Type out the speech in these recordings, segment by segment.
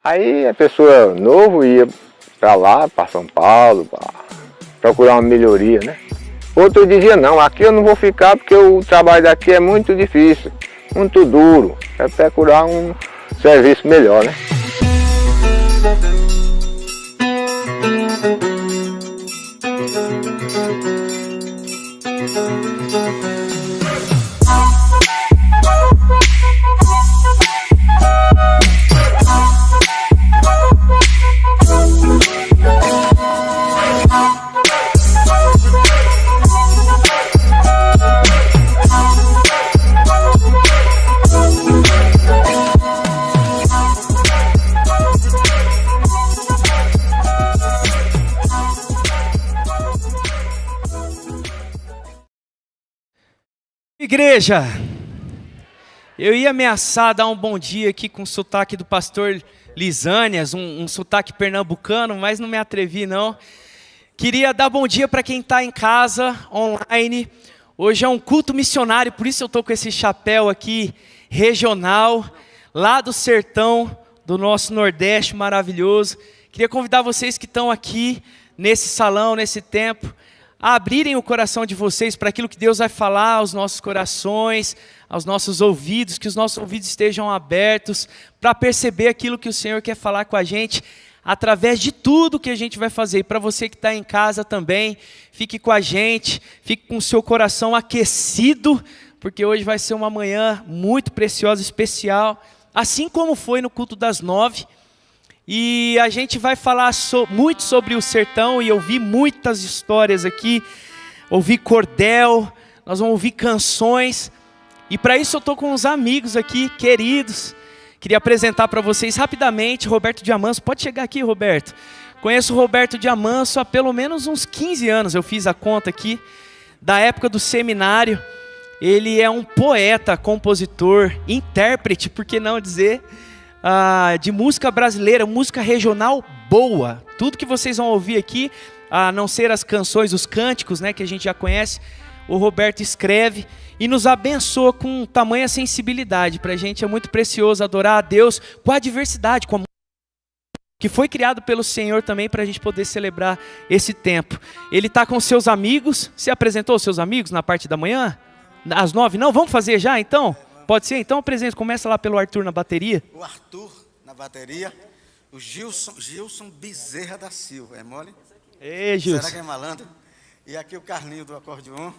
Aí a pessoa novo ia para lá, para São Paulo, para procurar uma melhoria, né? Outro dizia, não, aqui eu não vou ficar porque o trabalho daqui é muito difícil, muito duro. É procurar um serviço melhor, né? Igreja, eu ia ameaçar dar um bom dia aqui com o sotaque do pastor Lisânias, um sotaque pernambucano, mas não me atrevi não. Queria dar bom dia para quem está em casa, online. Hoje é um culto missionário, por isso eu estou com esse chapéu aqui, regional, lá do sertão do nosso Nordeste maravilhoso. Queria convidar vocês que estão aqui, nesse salão, nesse templo, a abrirem o coração de vocês para aquilo que Deus vai falar aos nossos corações, aos nossos ouvidos, que os nossos ouvidos estejam abertos para perceber aquilo que o Senhor quer falar com a gente, através de tudo que a gente vai fazer. E para você que está em casa também, fique com a gente, fique com o seu coração aquecido, porque hoje vai ser uma manhã muito preciosa, especial, assim como foi no culto das 9. E a gente vai falar muito sobre o sertão e ouvir muitas histórias aqui, ouvir cordel, nós vamos ouvir canções. E para isso eu estou com uns amigos aqui, queridos. Queria apresentar para vocês rapidamente Roberto Diamanso. Pode chegar aqui, Roberto. Conheço o Roberto Diamanso há pelo menos uns 15 anos, eu fiz a conta aqui, da época do seminário. Ele é um poeta, compositor, intérprete, por que não dizer, de música brasileira, música regional boa. Tudo que vocês vão ouvir aqui, a não ser as canções, os cânticos, né, que a gente já conhece, o Roberto escreve e nos abençoa com tamanha sensibilidade. Para a gente é muito precioso adorar a Deus com a diversidade, com a que foi criado pelo Senhor também para a gente poder celebrar esse tempo. Ele está com seus amigos. Você apresentou os seus amigos na parte da manhã? Às 9? Não, vamos fazer já então? Pode ser? Então apresenta, começa lá pelo Arthur na bateria. O Arthur na bateria, o Gilson Bezerra da Silva, é mole? Ei, Gilson. Será que é malandro? E aqui o Carlinho do acordeon,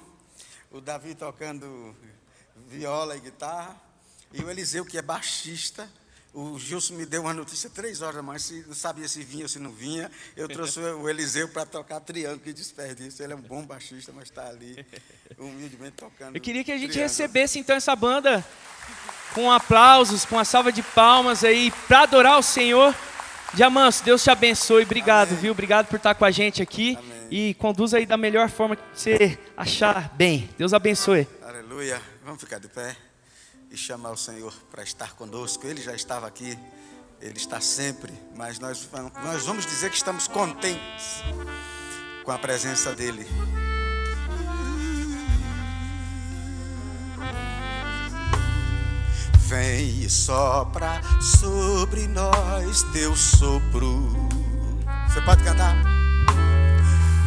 o Davi tocando viola e guitarra, e o Eliseu que é baixista. O Gilson me deu uma notícia 3 horas da manhã, não sabia se vinha ou se não vinha. Eu trouxe o Eliseu para tocar triângulo, que desperdício. Ele é um bom baixista, mas está ali, humildemente tocando. Eu queria que a gente triângulo. recebesse então essa banda com aplausos, com uma salva de palmas aí, para adorar o Senhor. Diamanso, Deus te abençoe, obrigado, Amém. Viu? Obrigado por estar com a gente aqui. Amém. E conduza aí da melhor forma que você achar bem. Deus abençoe. Aleluia. Vamos ficar de pé e chamar o Senhor para estar conosco. Ele já estava aqui, Ele está sempre, mas nós vamos dizer que estamos contentes com a presença dEle. Vem e sopra sobre nós teu sopro. Você pode cantar?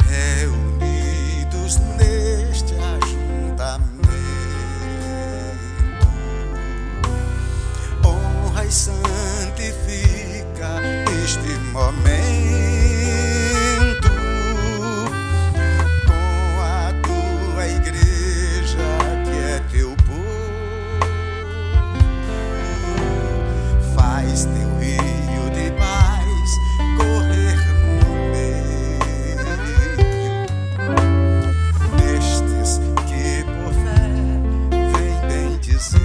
Reunidos neste ajuntamento, honra e santifica este momento com a tua igreja que é teu povo. Faz teu rio de paz correr no meio destes que por fé vem bem dizer.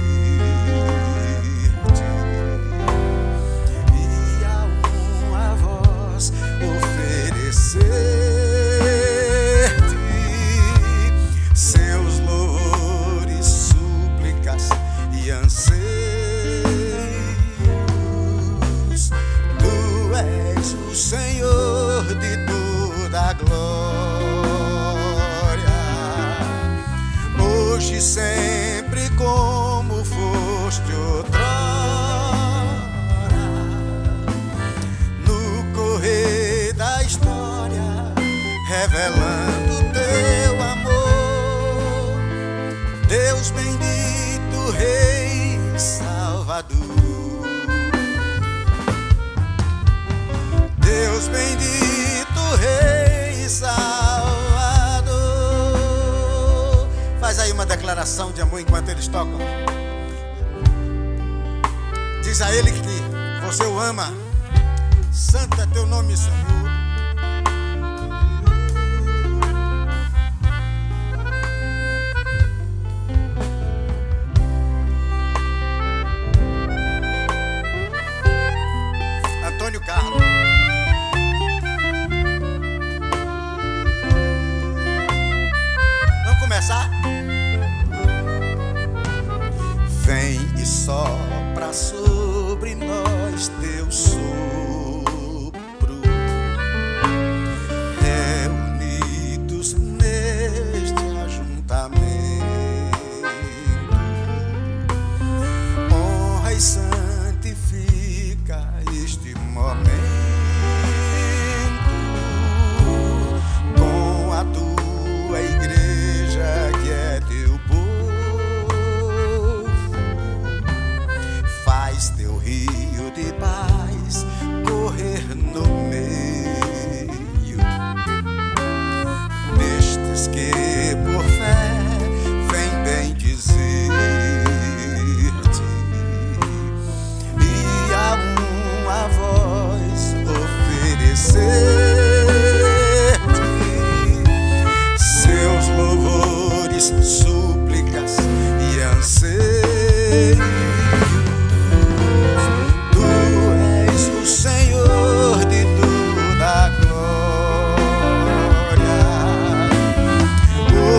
E a uma voz Deus bendito, Rei e Salvador. Faz aí uma declaração de amor enquanto eles tocam. Diz a Ele que você o ama. Santo é teu nome, Senhor. Antônio Carlos. Vamos começar? Vem e sopra sobre nós teu sopro, reunidos neste ajuntamento, honra e santifica este momento com a tua igreja que é teu povo. Faz teu rio de paz correr no meio destes que por fé vem bem dizer-te, e a uma voz oferecer-te seus louvores, súplicas e anseios. Tu és o Senhor de toda a glória,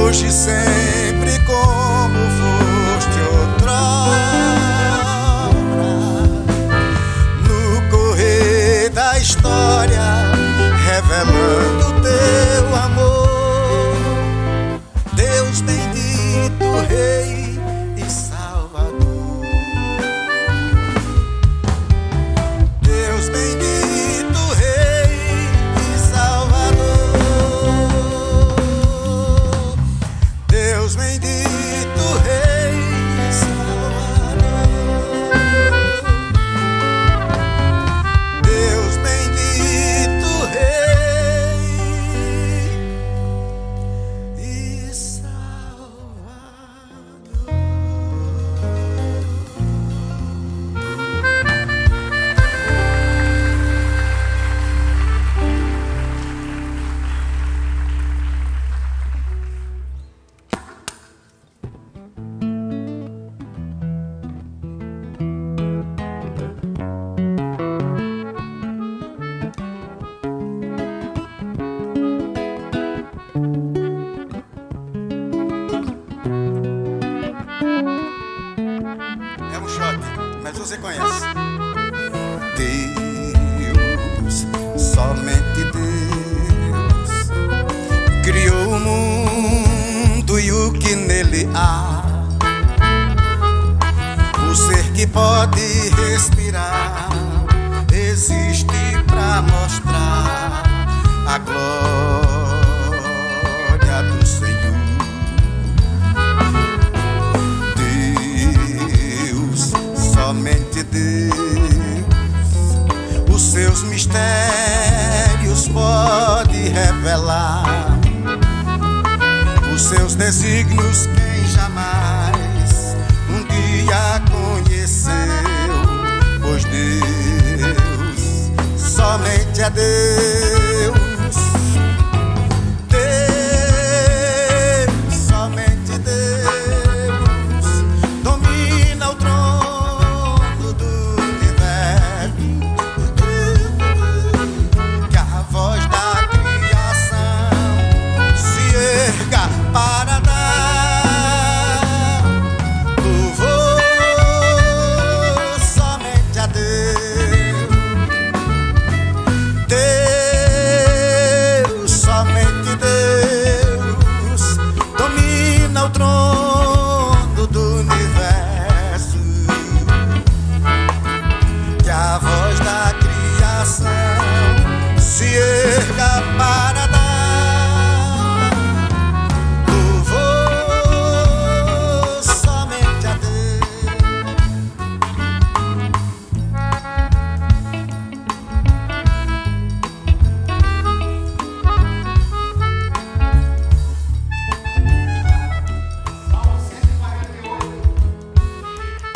hoje e sempre como foste outrora. No correr da história, revelando teu amor, Deus bendito, Rei e Salvador. Deus bendito, Rei e Salvador. Deus bendito, Rei e Salvador. Deus bendito, Rei e Salvador. É um shot, mas você conhece. Deus, somente Deus, criou o mundo e o que nele há. O ser que pode respirar existe pra mostrar a glória do Senhor. Somente Deus, os seus mistérios pode revelar, os seus desígnios quem jamais um dia conheceu, pois Deus somente é Deus. Deus, somente Deus, domina o trono do universo, que a voz da criação se erga para dar louvor somente a Deus. Deus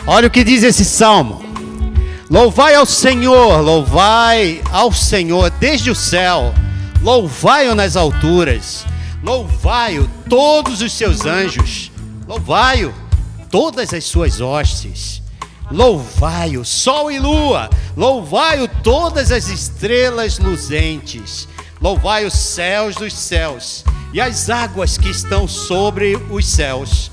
Olha o que diz esse salmo. Louvai ao Senhor desde o céu, louvai-o nas alturas, louvai-o todos os seus anjos, louvai-o todas as suas hostes, louvai-o sol e lua, louvai-o todas as estrelas luzentes, louvai os céus dos céus e as águas que estão sobre os céus.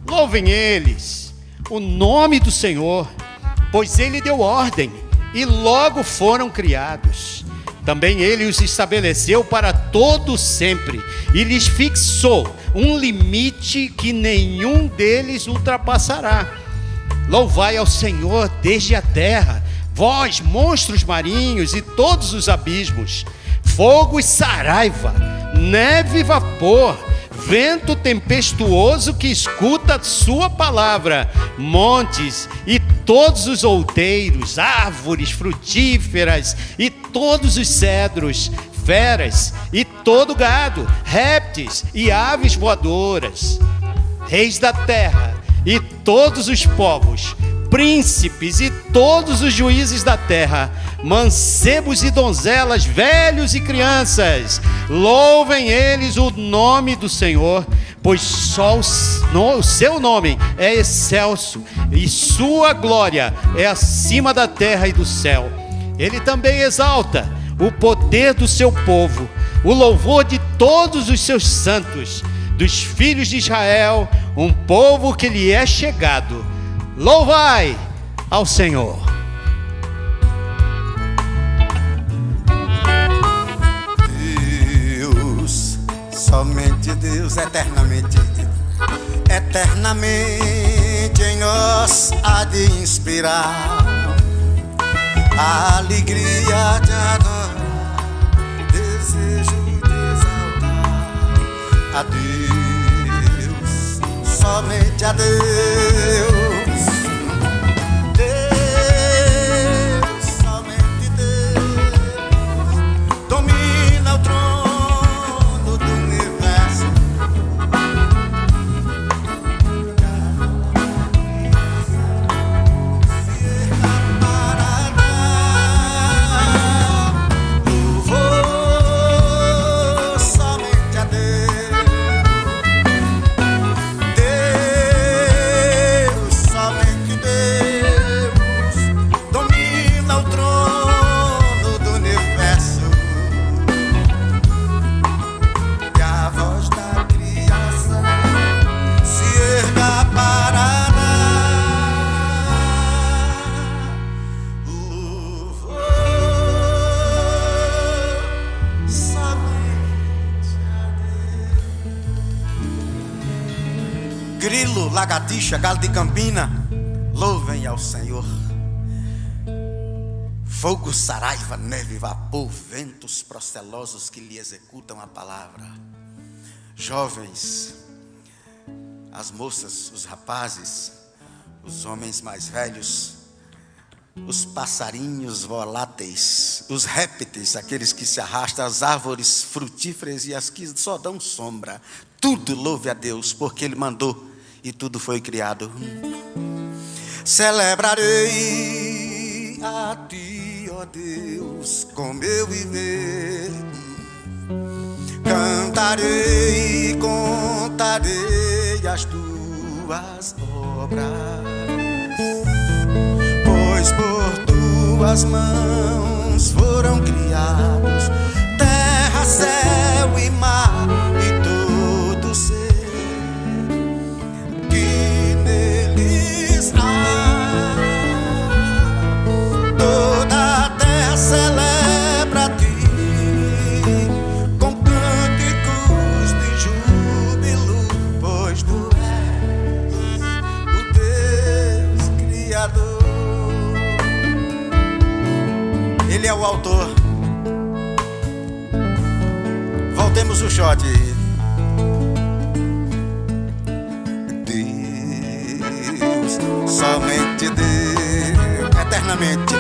Louvem eles o nome do Senhor, pois ele deu ordem e logo foram criados. Também ele os estabeleceu para todo sempre e lhes fixou um limite que nenhum deles ultrapassará. Louvai ao Senhor desde a terra, vós, monstros marinhos e todos os abismos, fogo e saraiva, neve e vapor, vento tempestuoso que escuta sua palavra, montes e todos os outeiros, árvores frutíferas e todos os cedros, feras e todo gado, répteis e aves voadoras, reis da terra e todos os povos, príncipes e todos os juízes da terra, mancebos e donzelas, velhos e crianças, louvem eles o nome do Senhor, pois só o seu nome é excelso e sua glória é acima da terra e do céu. Ele também exalta o poder do seu povo, o louvor de todos os seus santos, dos filhos de Israel, um povo que lhe é chegado. Louvai ao Senhor. Deus, somente Deus, eternamente em nós há de inspirar a alegria de adorar, desejo de exaltar a Deus, somente a Deus. Grilo, lagartixa, galo de campina, louvem ao Senhor. Fogo, saraiva, neve, vapor, ventos procelosos que lhe executam a palavra. Jovens, as moças, os rapazes, os homens mais velhos, os passarinhos voláteis, os répteis, aqueles que se arrastam, as árvores frutíferas e as que só dão sombra, tudo louve a Deus, porque Ele mandou e tudo foi criado. Celebrarei a Ti, ó Deus, com meu viver. Cantarei e contarei as Tuas obras, pois por Tuas mãos foram criados terra, céu e mar e todo ser que neles há. Toda a terra celebra a Ti com cânticos de júbilo, pois Tu és o Deus Criador. Ele é o autor. Voltemos o shot. Deus, somente Deus, eternamente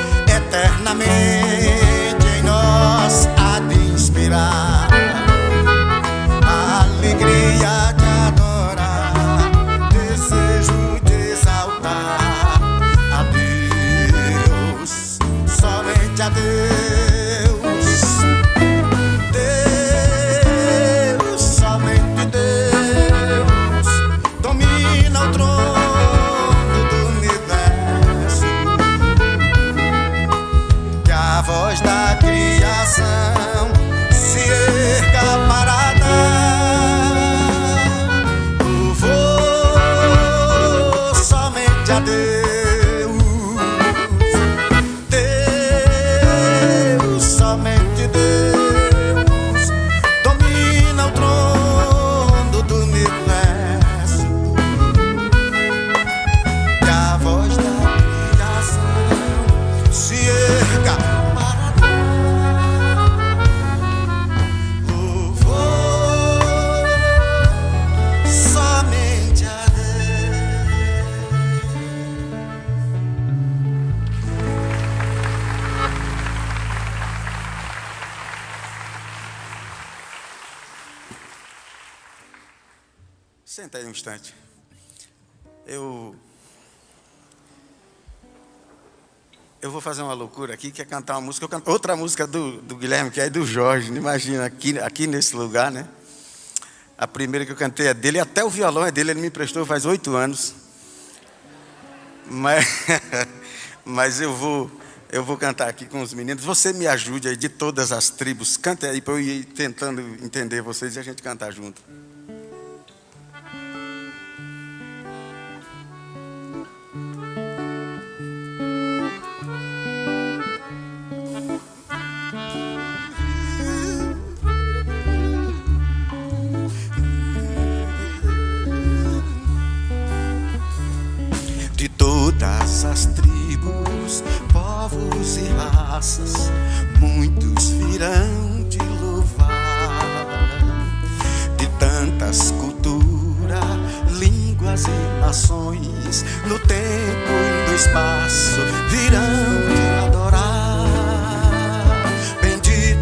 em nós há de inspirar a alegria de adorar, desejo de exaltar a Deus, Deus, somente Deus, domina o trono do universo. Que a voz da criação se erga para dar louvor somente a Deus. Senta aí um instante. Eu vou fazer uma loucura aqui, que é cantar uma música. Eu canto outra música do Guilherme, que é do Jorge. Imagina, aqui nesse lugar, né? A primeira que eu cantei é dele, até o violão é dele, ele me emprestou faz 8 anos. Mas eu vou cantar aqui com os meninos. Você me ajude aí, de todas as tribos. Cante aí para eu ir tentando entender vocês e a gente cantar junto. Todas as tribos, povos e raças, muitos virão te louvar. De tantas culturas, línguas e nações, no tempo e no espaço, virão te adorar. Bendito,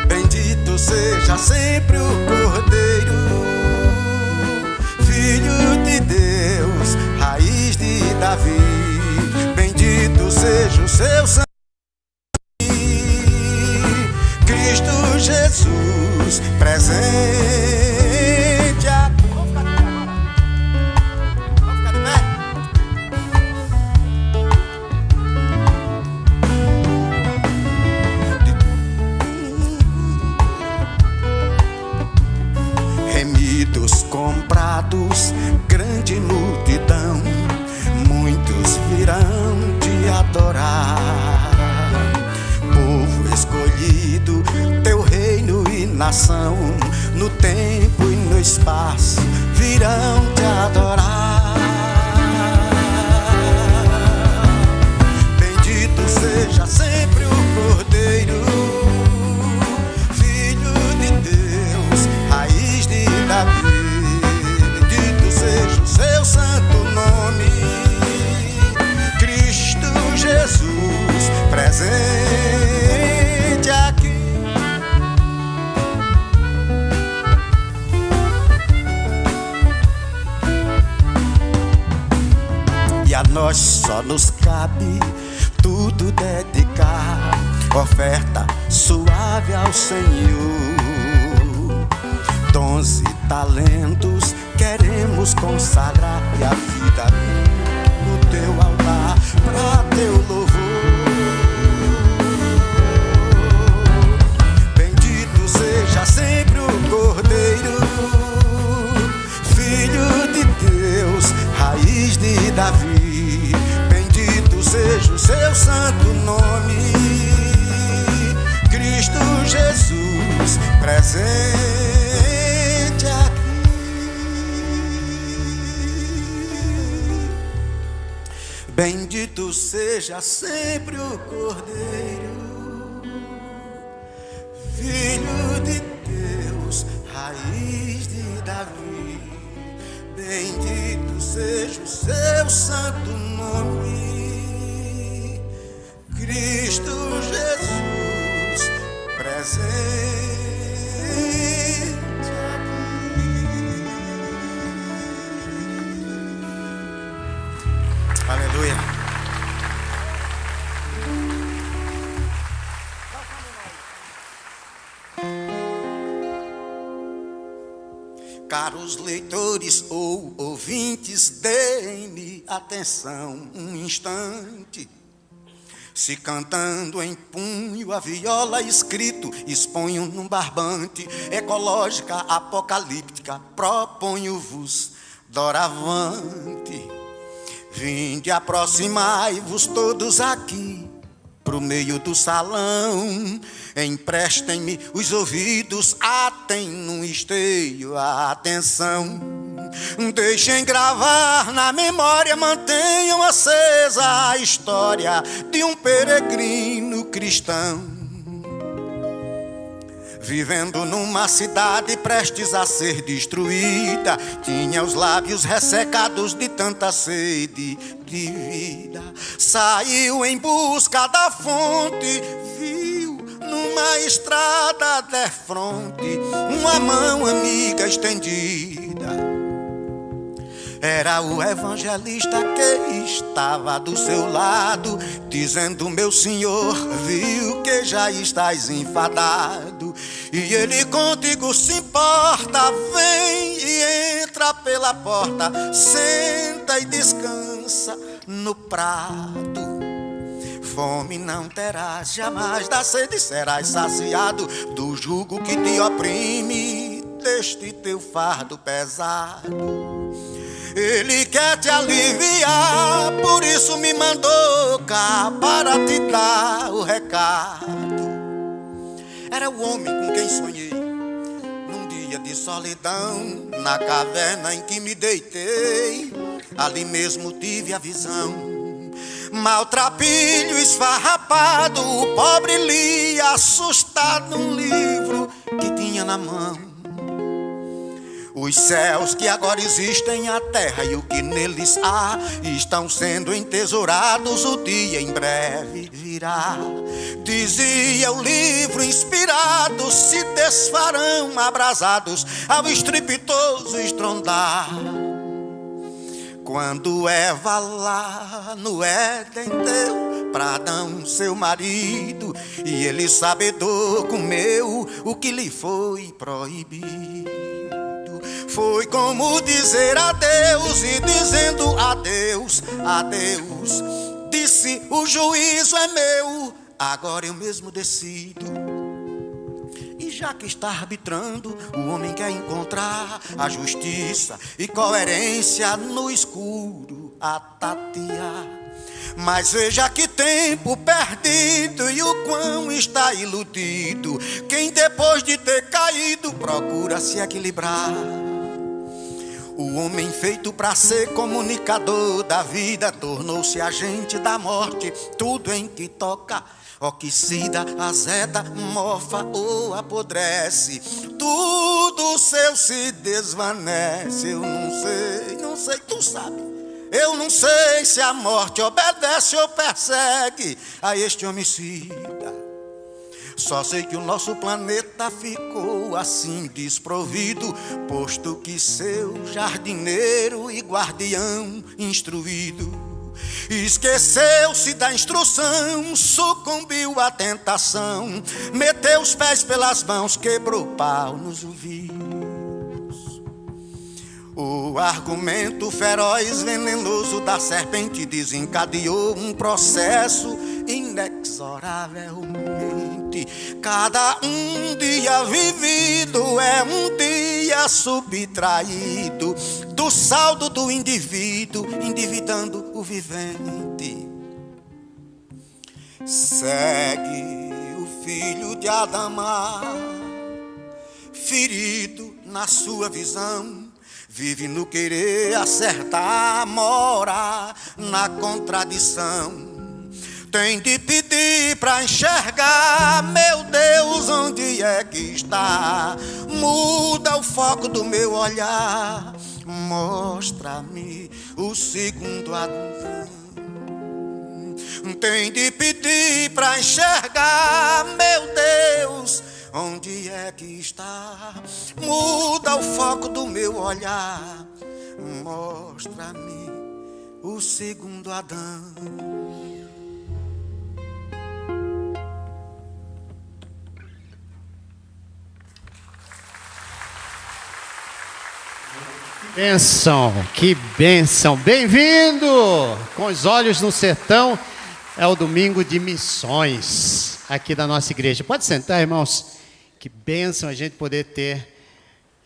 bendito seja sempre o Cordeiro, Filho de Deus, raiz de Davi. Bendito seja o seu sangue, Cristo Jesus, presente aqui. Vamos ficar de pé. Remidos, comprados, grande multidão, muitos virão te adorar. Povo escolhido, teu reino e nação, no tempo e no espaço, virão te adorar. Bendito seja sempre o Cordeiro, Filho de Deus, raiz de Davi. Bendito seja o seu santo nome, Cristo Jesus, presente aqui. E a nós só nos cabe tudo dedicar, oferta suave ao Senhor. Dons e talentos queremos consagrar, e a vida no teu altar, pra teu louvor. Bendito seja sempre o Cordeiro, Filho de Deus, raiz de Davi. Bendito seja o seu santo nome, Cristo Jesus, presente aqui. Bendito seja sempre o Cordeiro, Filho de Deus, raiz de Davi. Bendito seja o seu santo nome, Cristo Jesus, presente aqui. Aleluia. Caros leitores ou ouvintes, deem-me atenção um instante. Se cantando em punho a viola escrito, exponho num barbante, ecológica, apocalíptica, proponho-vos doravante. Vinde, aproximai-vos todos aqui, pro meio do salão, emprestem-me os ouvidos, atem num esteio a atenção. Deixem gravar na memória, mantenham acesa a história de um peregrino cristão, vivendo numa cidade prestes a ser destruída. Tinha os lábios ressecados de tanta sede de vida. Saiu em busca da fonte, viu numa estrada defronte uma mão amiga estendida. Era o evangelista que estava do seu lado, dizendo: meu senhor, viu que já estás enfadado, e ele contigo se importa. Vem e entra pela porta, senta e descansa no prado. Fome não terás jamais, da sede serás saciado, do jugo que te oprime, deste teu fardo pesado. Ele quer te aliviar, por isso me mandou cá para te dar o recado. Era o homem com quem sonhei num dia de solidão, na caverna em que me deitei, ali mesmo tive a visão. Maltrapilho esfarrapado, o pobre lia assustado um livro que tinha na mão. Os céus que agora existem, a terra e o que neles há, estão sendo entesourados, o dia em breve virá. Dizia o livro inspirado, se desfarão abrasados ao estrepitoso estrondar. Quando Eva lá no Éden deu pra Adão seu marido, e ele sabedor comeu o que lhe foi proibido. Foi como dizer adeus, e dizendo adeus, adeus, disse: o juízo é meu, agora eu mesmo decido. E já que está arbitrando, o homem quer encontrar a justiça e coerência no escuro a tatear. Mas veja que tempo perdido e o quão está iludido quem depois de ter caído procura se equilibrar. O homem feito para ser comunicador da vida tornou-se agente da morte. Tudo em que toca oxida, azeda, mofa ou apodrece. Tudo seu se desvanece. Eu não sei, tu sabe. Eu não sei se a morte obedece ou persegue a este homicida. Só sei que o nosso planeta ficou assim desprovido, posto que seu jardineiro e guardião instruído esqueceu-se da instrução, sucumbiu à tentação, meteu os pés pelas mãos, quebrou pau nos ouvidos. O argumento feroz, venenoso da serpente desencadeou um processo inexoravelmente. Cada um dia vivido é um dia subtraído do saldo do indivíduo, endividando o vivente. Segue o filho de Adamá, ferido na sua visão, vive no querer acertar, mora na contradição. Tem de pedir pra enxergar, meu Deus, onde é que está? Muda o foco do meu olhar, mostra-me o segundo Adão. Tem de pedir pra enxergar, meu Deus, onde é que está? Muda o foco do meu olhar, mostra-me o segundo Adão. Bênção, que bênção. Bem-vindo! Com os olhos no sertão, é o domingo de missões aqui da nossa igreja. Pode sentar, irmãos. Que bênção a gente poder ter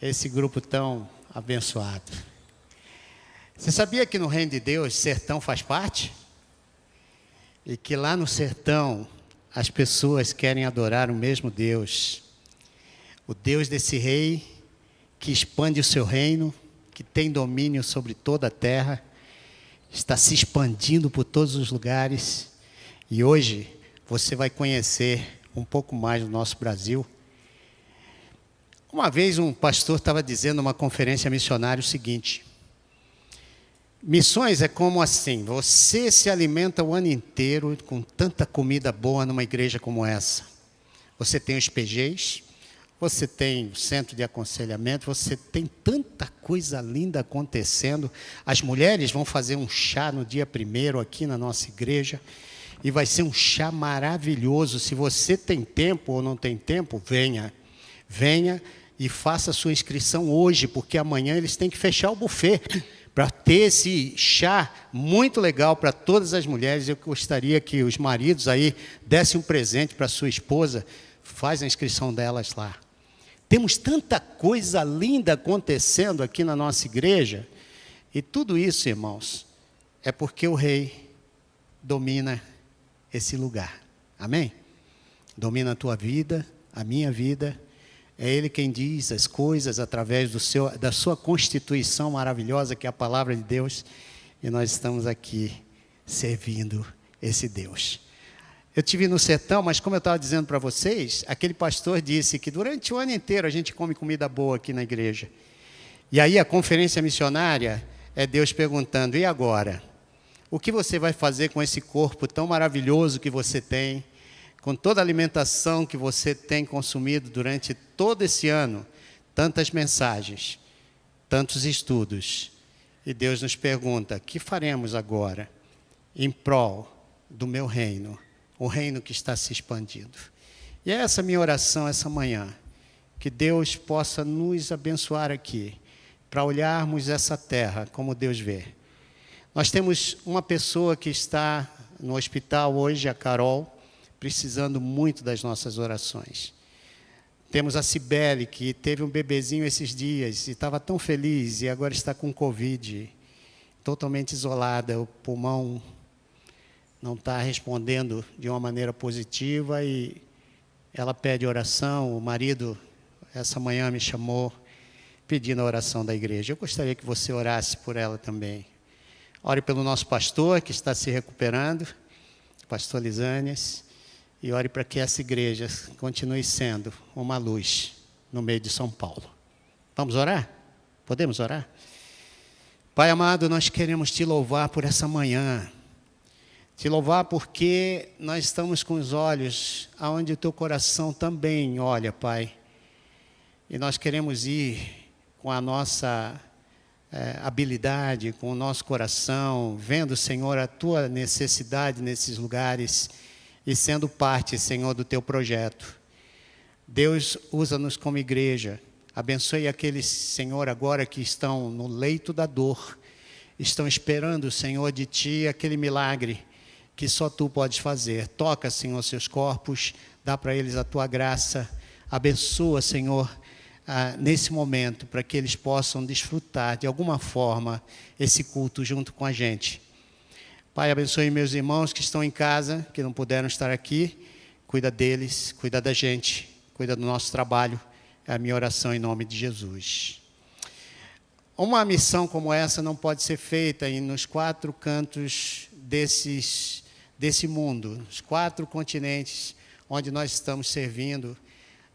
esse grupo tão abençoado. Você sabia que no reino de Deus, sertão faz parte? E que lá no sertão, as pessoas querem adorar o mesmo Deus. O Deus desse rei que expande o seu reino, que tem domínio sobre toda a terra, está se expandindo por todos os lugares. E hoje você vai conhecer um pouco mais do nosso Brasil. Uma vez um pastor estava dizendo numa conferência missionária o seguinte: missões é como assim, você se alimenta o ano inteiro com tanta comida boa numa igreja como essa. Você tem os PGs, você tem o centro de aconselhamento, você tem tanta coisa linda acontecendo. As mulheres vão fazer um chá no dia 1º aqui na nossa igreja, e vai ser um chá maravilhoso. Se você tem tempo ou não tem tempo, venha e faça a sua inscrição hoje, porque amanhã eles têm que fechar o buffet para ter esse chá muito legal para todas as mulheres. Eu gostaria que os maridos aí dessem um presente para sua esposa. Faz a inscrição delas lá. Temos tanta coisa linda acontecendo aqui na nossa igreja, e tudo isso, irmãos, é porque o rei domina esse lugar. Amém? Domina a tua vida, a minha vida. É Ele quem diz as coisas através da sua constituição maravilhosa, que é a palavra de Deus, e nós estamos aqui servindo esse Deus. Eu estive no sertão, mas como eu estava dizendo para vocês, aquele pastor disse que durante o ano inteiro a gente come comida boa aqui na igreja. E aí a conferência missionária é Deus perguntando: e agora? O que você vai fazer com esse corpo tão maravilhoso que você tem, com toda a alimentação que você tem consumido durante todo esse ano, tantas mensagens, tantos estudos? E Deus nos pergunta: o que faremos agora em prol do meu reino? O reino que está se expandindo. E é essa minha oração essa manhã, que Deus possa nos abençoar aqui, para olharmos essa terra como Deus vê. Nós temos uma pessoa que está no hospital hoje, a Carol, precisando muito das nossas orações. Temos a Cibele, que teve um bebezinho esses dias, e estava tão feliz, e agora está com Covid, totalmente isolada, o pulmão não está respondendo de uma maneira positiva, e ela pede oração. O marido, essa manhã, me chamou pedindo a oração da igreja. Eu gostaria que você orasse por ela também. Ore pelo nosso pastor, que está se recuperando, pastor Lisânias, e ore para que essa igreja continue sendo uma luz no meio de São Paulo. Vamos orar? Podemos orar? Pai amado, nós queremos te louvar por essa manhã. Te louvar porque nós estamos com os olhos aonde o teu coração também olha, Pai. E nós queremos ir com a nossa habilidade, com o nosso coração, vendo, Senhor, a tua necessidade nesses lugares e sendo parte, Senhor, do teu projeto. Deus, usa-nos como igreja. Abençoe aqueles, Senhor, agora que estão no leito da dor, estão esperando, Senhor, de ti aquele milagre que só tu podes fazer. Toca, Senhor, seus corpos, dá para eles a tua graça. Abençoa, Senhor, nesse momento, para que eles possam desfrutar de alguma forma esse culto junto com a gente. Pai, abençoe meus irmãos que estão em casa, que não puderam estar aqui. Cuida deles, cuida da gente, cuida do nosso trabalho. É a minha oração em nome de Jesus. Uma missão como essa não pode ser feita nos 4 cantos desse mundo, os 4 continentes onde nós estamos servindo.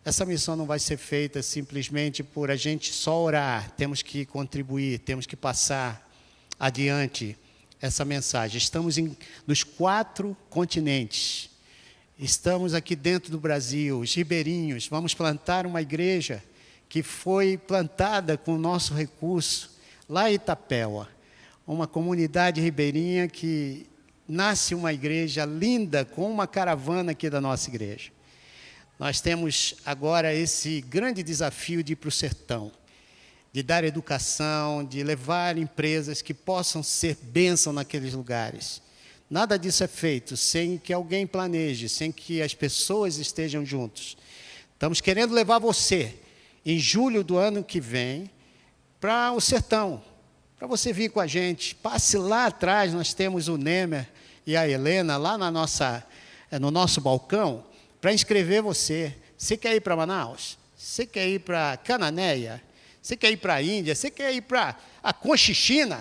Essa missão não vai ser feita simplesmente por a gente só orar. Temos que contribuir, temos que passar adiante essa mensagem. Estamos nos 4 continentes. Estamos aqui dentro do Brasil, os ribeirinhos. Vamos plantar uma igreja que foi plantada com o nosso recurso lá em Itapéua. Uma comunidade ribeirinha que nasce uma igreja linda com uma caravana aqui da nossa igreja. Nós temos agora esse grande desafio de ir para o sertão. de dar educação, de levar empresas que possam ser bênção naqueles lugares. Nada disso é feito sem que alguém planeje, sem que as pessoas estejam juntos. Estamos querendo levar você, em julho do ano que vem, para o sertão, para você vir com a gente. Passe lá atrás, nós temos o Nemer e a Helena, lá no nosso balcão, para inscrever você. Você quer ir para Manaus? Você quer ir para Cananéia? Você quer ir para a Índia? Você quer ir para a Conchichina?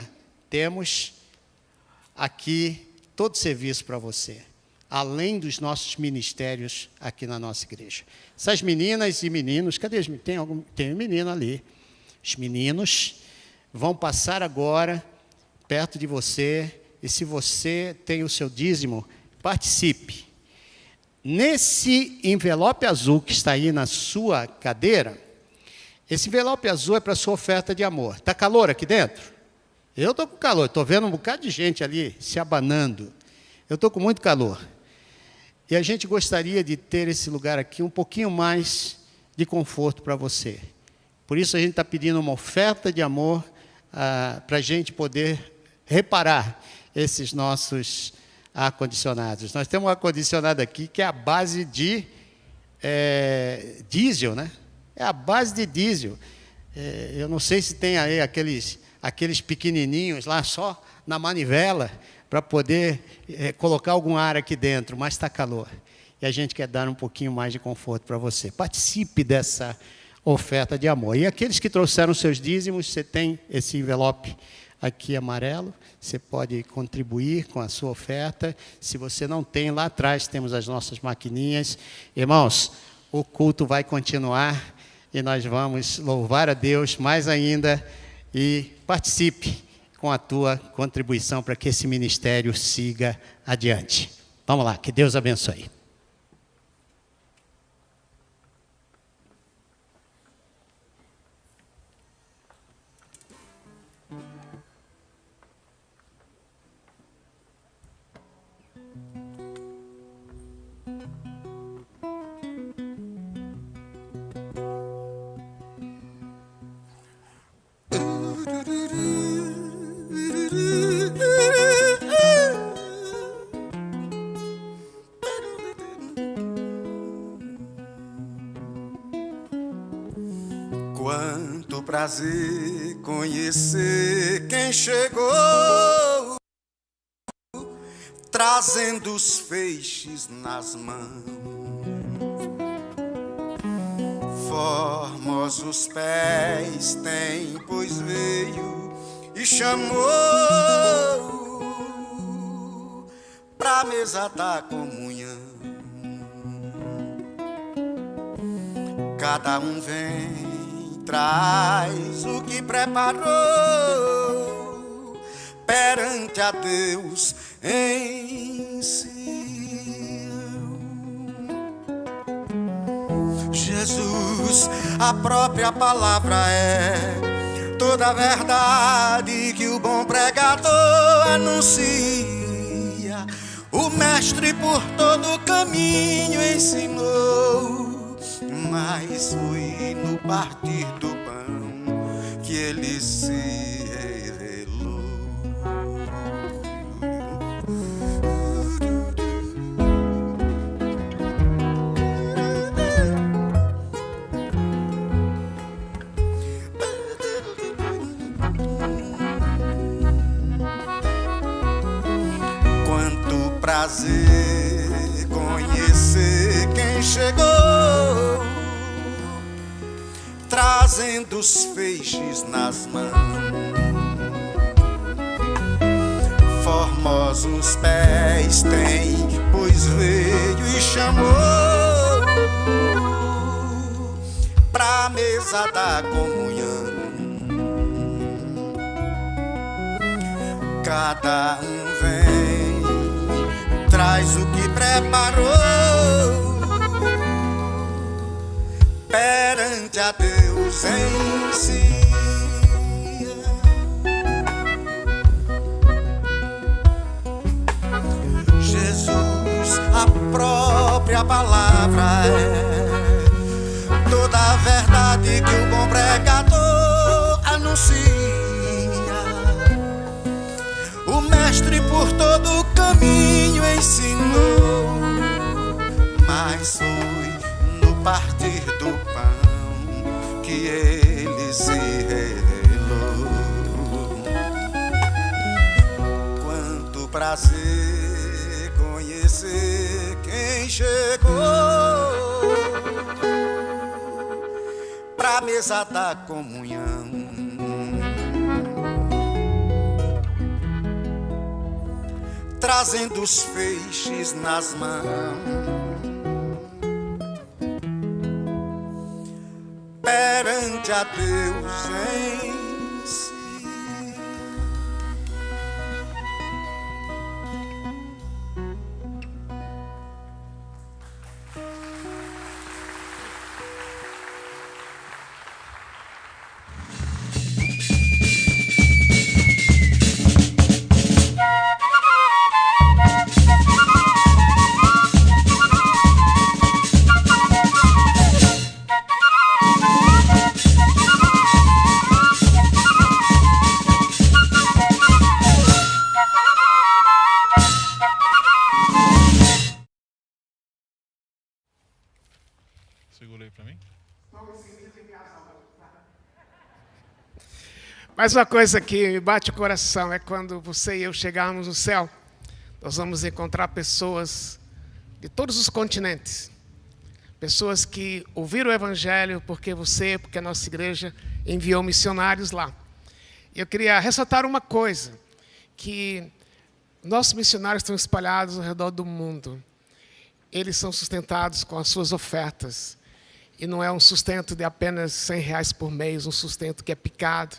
Temos aqui todo serviço para você, além dos nossos ministérios aqui na nossa igreja. Essas meninas e meninos, cadê os meninos? Tem um menino ali. Os meninos vão passar agora perto de você, e se você tem o seu dízimo, participe. Nesse envelope azul que está aí na sua cadeira, esse envelope azul é para a sua oferta de amor. Está calor aqui dentro? Eu estou com calor, estou vendo um bocado de gente ali se abanando. Eu estou com muito calor. E a gente gostaria de ter esse lugar aqui um pouquinho mais de conforto para você. Por isso a gente está pedindo uma oferta de amor para a gente poder reparar esses nossos ar-condicionados. Nós temos um ar-condicionado aqui que é a base de diesel, né? É a base de diesel. Eu não sei se tem aí aqueles pequenininhos lá só na manivela para poder colocar algum ar aqui dentro, mas está calor. E a gente quer dar um pouquinho mais de conforto para você. Participe dessa oferta de amor. E aqueles que trouxeram seus dízimos, você tem esse envelope aqui amarelo, você pode contribuir com a sua oferta. Se você não tem, lá atrás temos as nossas maquininhas. Irmãos, o culto vai continuar e nós vamos louvar a Deus mais ainda, e participe com a tua contribuição para que esse ministério siga adiante. Vamos lá, que Deus abençoe. Quanto prazer conhecer quem chegou, trazendo os feixes nas mãos. Formosos pés tem, pois veio e chamou pra mesa da comunhão. Cada um vem, traz o que preparou perante a Deus em si. Jesus, a própria palavra é toda a verdade que o bom pregador anuncia. O mestre por todo o caminho ensinou, mas foi no partir do pão que ele se revelou. Quanto prazer conhecer quem chegou, trazendo os feixes nas mãos. Formosos pés tem, pois veio e chamou pra mesa da comunhão. Cada um vem, traz o que preparou perante a Deus em si. Jesus, a própria palavra é toda a verdade que o bom pregador anuncia. O mestre por todo o caminho ensinou, mas foi no partir do pão que ele se revelou. Quanto prazer conhecer quem chegou pra mesa da comunhão, trazendo os feixes nas mãos, perante a Deus em si. Segura aí pra mim. Mas uma coisa que me bate o coração é quando você e eu chegarmos no céu, nós vamos encontrar pessoas de todos os continentes. Pessoas que ouviram o Evangelho porque a nossa igreja enviou missionários lá. E eu queria ressaltar uma coisa, que nossos missionários estão espalhados ao redor do mundo. Eles são sustentados com as suas ofertas. E não é um sustento de apenas R$100 por mês, um sustento que é picado,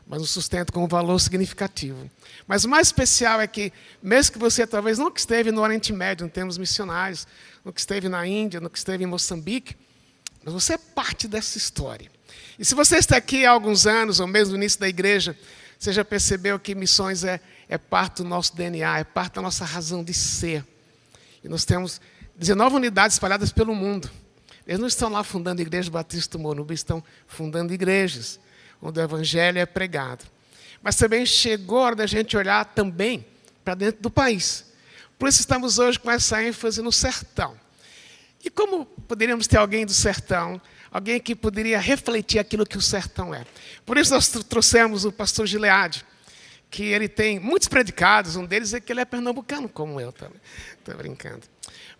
mas um sustento com um valor significativo. Mas o mais especial é que, mesmo que você talvez nunca esteve no Oriente Médio, em termos missionários, nunca esteve na Índia, nunca esteve em Moçambique, mas você é parte dessa história. E se você está aqui há alguns anos, ou mesmo no início da igreja, você já percebeu que missões é parte do nosso DNA, é parte da nossa razão de ser. E nós temos 19 unidades espalhadas pelo mundo. Eles não estão lá fundando igrejas Batista do Morumbi, estão fundando igrejas onde o Evangelho é pregado. Mas também chegou a hora da gente olhar também para dentro do país. Por isso estamos hoje com essa ênfase no sertão. E como poderíamos ter alguém do sertão, alguém que poderia refletir aquilo que o sertão é? Por isso nós trouxemos o pastor Gileade, que ele tem muitos predicados, um deles é que ele é pernambucano, como eu também. Estou brincando.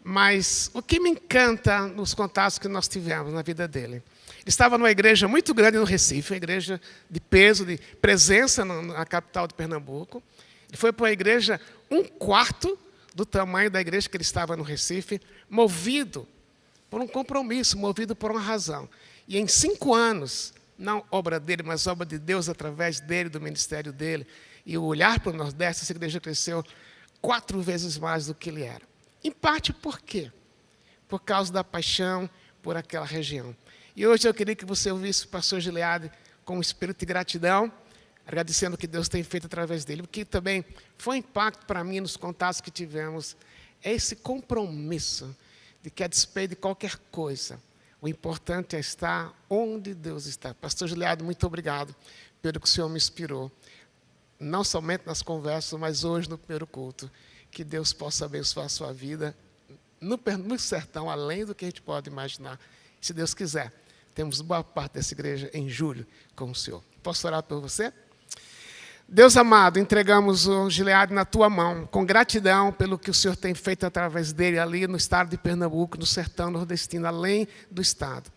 Mas o que me encanta nos contatos que nós tivemos na vida dele, ele estava numa igreja muito grande no Recife, uma igreja de peso, de presença na capital de Pernambuco. Ele foi para uma igreja 1/4 do tamanho da igreja que ele estava no Recife, movido por um compromisso, movido por uma razão. E em 5 anos, não obra dele, mas obra de Deus através dele, do ministério dele, e o olhar para o Nordeste, essa igreja cresceu 4 vezes mais do que ele era. Em parte por quê? Por causa da paixão por aquela região. E hoje eu queria que você ouvisse o pastor Gileade com um espírito de gratidão, agradecendo o que Deus tem feito através dele, porque também foi um impacto para mim nos contatos que tivemos, é esse compromisso de que a despeito de qualquer coisa, o importante é estar onde Deus está. Pastor Gileade, muito obrigado pelo que o Senhor me inspirou, não somente nas conversas, mas hoje no primeiro culto. Que Deus possa abençoar a sua vida no sertão, além do que a gente pode imaginar. Se Deus quiser, temos boa parte dessa igreja em julho com o Senhor. Posso orar por você? Deus amado, entregamos o Gileade na tua mão, com gratidão pelo que o Senhor tem feito através dele ali no estado de Pernambuco, no sertão nordestino, além do estado.